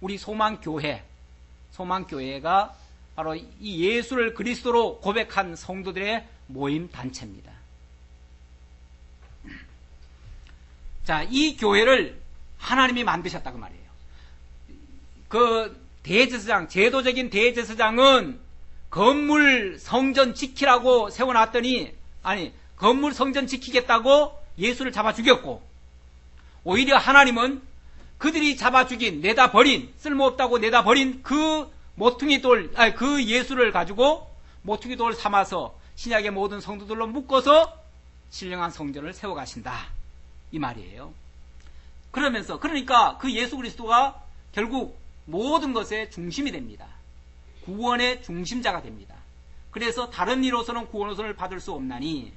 우리 소망교회가 바로 이 예수를 그리스도로 고백한 성도들의 모임 단체입니다. 자, 이 교회를 하나님이 만드셨다 그 말이에요. 그 대제사장, 제도적인 대제사장은 건물 성전 지키라고 세워놨더니, 아니 건물 성전 지키겠다고 예수를 잡아 죽였고, 오히려 하나님은 그들이 잡아 죽인, 내다 버린, 쓸모없다고 내다 버린 그 모퉁이 돌, 그 예수를 가지고 모퉁이 돌을 삼아서 신약의 모든 성도들로 묶어서 신령한 성전을 세워가신다 이 말이에요. 그러니까 그 예수 그리스도가 결국 모든 것의 중심이 됩니다. 구원의 중심자가 됩니다. 그래서 다른 이로서는 구원을 받을 수 없나니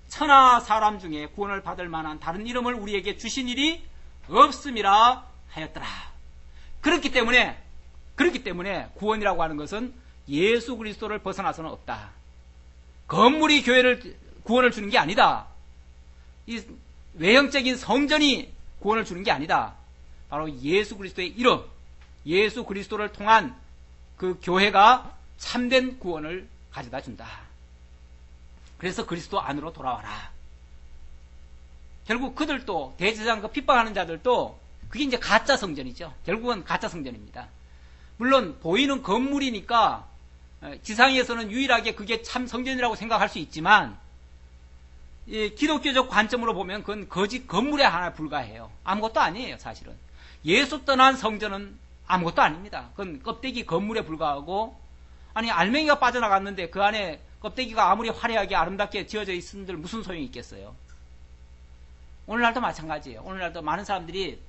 천하 사람 중에 구원을 받을 만한 다른 이름을 우리에게 주신 일이 없음이라 하였더라. 그렇기 때문에 구원이라고 하는 것은 예수 그리스도를 벗어나서는 없다. 건물이 구원을 주는 게 아니다. 이 외형적인 성전이 구원을 주는 게 아니다. 바로 예수 그리스도의 이름, 예수 그리스도를 통한 그 교회가 참된 구원을 가져다 준다. 그래서 그리스도 안으로 돌아와라. 결국 그들도, 대제사장 그 핍박하는 자들도 그게 이제 가짜 성전이죠. 결국은 가짜 성전입니다. 물론 보이는 건물이니까 지상에서는 유일하게 그게 참 성전이라고 생각할 수 있지만, 이 기독교적 관점으로 보면 그건 거짓 건물에 하나 불과해요. 아무것도 아니에요, 사실은. 예수 떠난 성전은 아무것도 아닙니다. 그건 껍데기 건물에 불과하고, 아니 알맹이가 빠져나갔는데 그 안에 껍데기가 아무리 화려하게 아름답게 지어져 있은들 무슨 소용이 있겠어요. 오늘날도 마찬가지예요. 오늘날도 많은 사람들이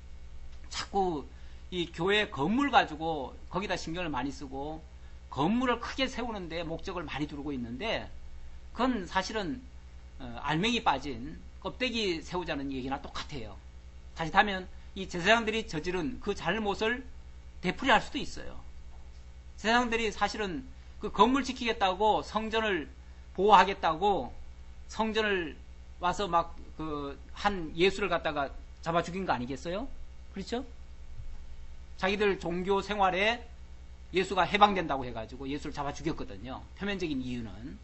자꾸 이 교회 건물 가지고 거기다 신경을 많이 쓰고 건물을 크게 세우는데 목적을 많이 두르고 있는데, 그건 사실은 알맹이 빠진 껍데기 세우자는 얘기나 똑같아요. 다시 하면 이 제사장들이 저지른 그 잘못을 되풀이할 수도 있어요. 제사장들이 사실은 그 건물 지키겠다고, 성전을 보호하겠다고 성전을 와서 막 그 한 예수를 갖다가 잡아 죽인 거 아니겠어요? 그렇죠? 자기들 종교 생활에 예수가 해방된다고 해가지고 예수를 잡아 죽였거든요. 표면적인 이유는.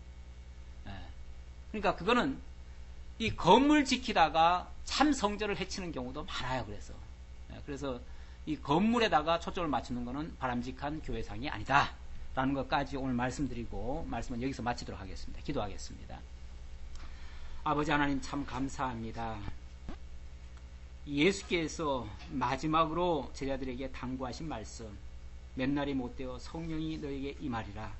그러니까 그거는 이 건물 지키다가 참 성전을 해치는 경우도 많아요. 그래서 이 건물에다가 초점을 맞추는 것은 바람직한 교회상이 아니다 라는 것까지 오늘 말씀드리고 말씀은 여기서 마치도록 하겠습니다. 기도하겠습니다. 아버지 하나님, 참 감사합니다. 예수께서 마지막으로 제자들에게 당부하신 말씀, 몇 날이 못되어 성령이 너에게 임하리라.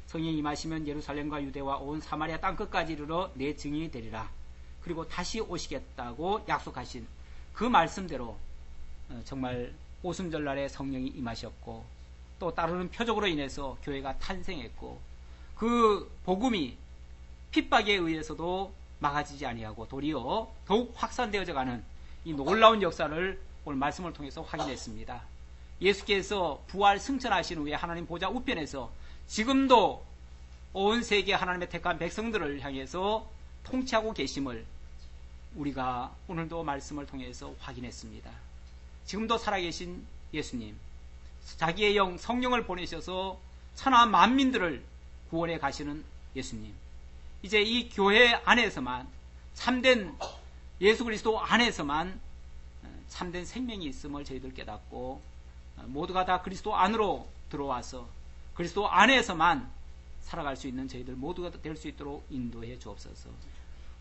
성령이 임하시면 예루살렘과 유대와 온 사마리아 땅끝까지 이르러 내 증인이 되리라. 그리고 다시 오시겠다고 약속하신 그 말씀대로 정말 오순절날에 성령이 임하셨고, 또 따르는 표적으로 인해서 교회가 탄생했고, 그 복음이 핍박에 의해서도 막아지지 아니하고 도리어 더욱 확산되어져 가는 이 놀라운 역사를 오늘 말씀을 통해서 확인했습니다. 예수께서 부활 승천하신 후에 하나님 보좌 우편에서 지금도 온 세계 하나님의 택한 백성들을 향해서 통치하고 계심을 우리가 오늘도 말씀을 통해서 확인했습니다. 지금도 살아계신 예수님, 자기의 영 성령을 보내셔서 천하 만민들을 구원해 가시는 예수님, 이제 이 교회 안에서만, 참된 예수 그리스도 안에서만 참된 생명이 있음을 저희들 깨닫고, 모두가 다 그리스도 안으로 들어와서 그리스도 안에서만 살아갈 수 있는 저희들 모두가 될 수 있도록 인도해 주옵소서.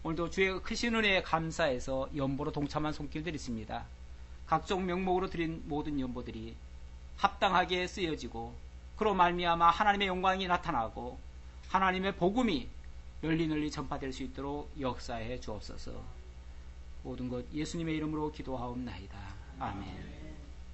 오늘도 주의 크신 은혜에 감사해서 연보로 동참한 손길들이 있습니다. 각종 명목으로 드린 모든 연보들이 합당하게 쓰여지고, 그로 말미암아 하나님의 영광이 나타나고 하나님의 복음이 널리 전파될 수 있도록 역사해 주옵소서. 모든 것 예수님의 이름으로 기도하옵나이다. 아멘.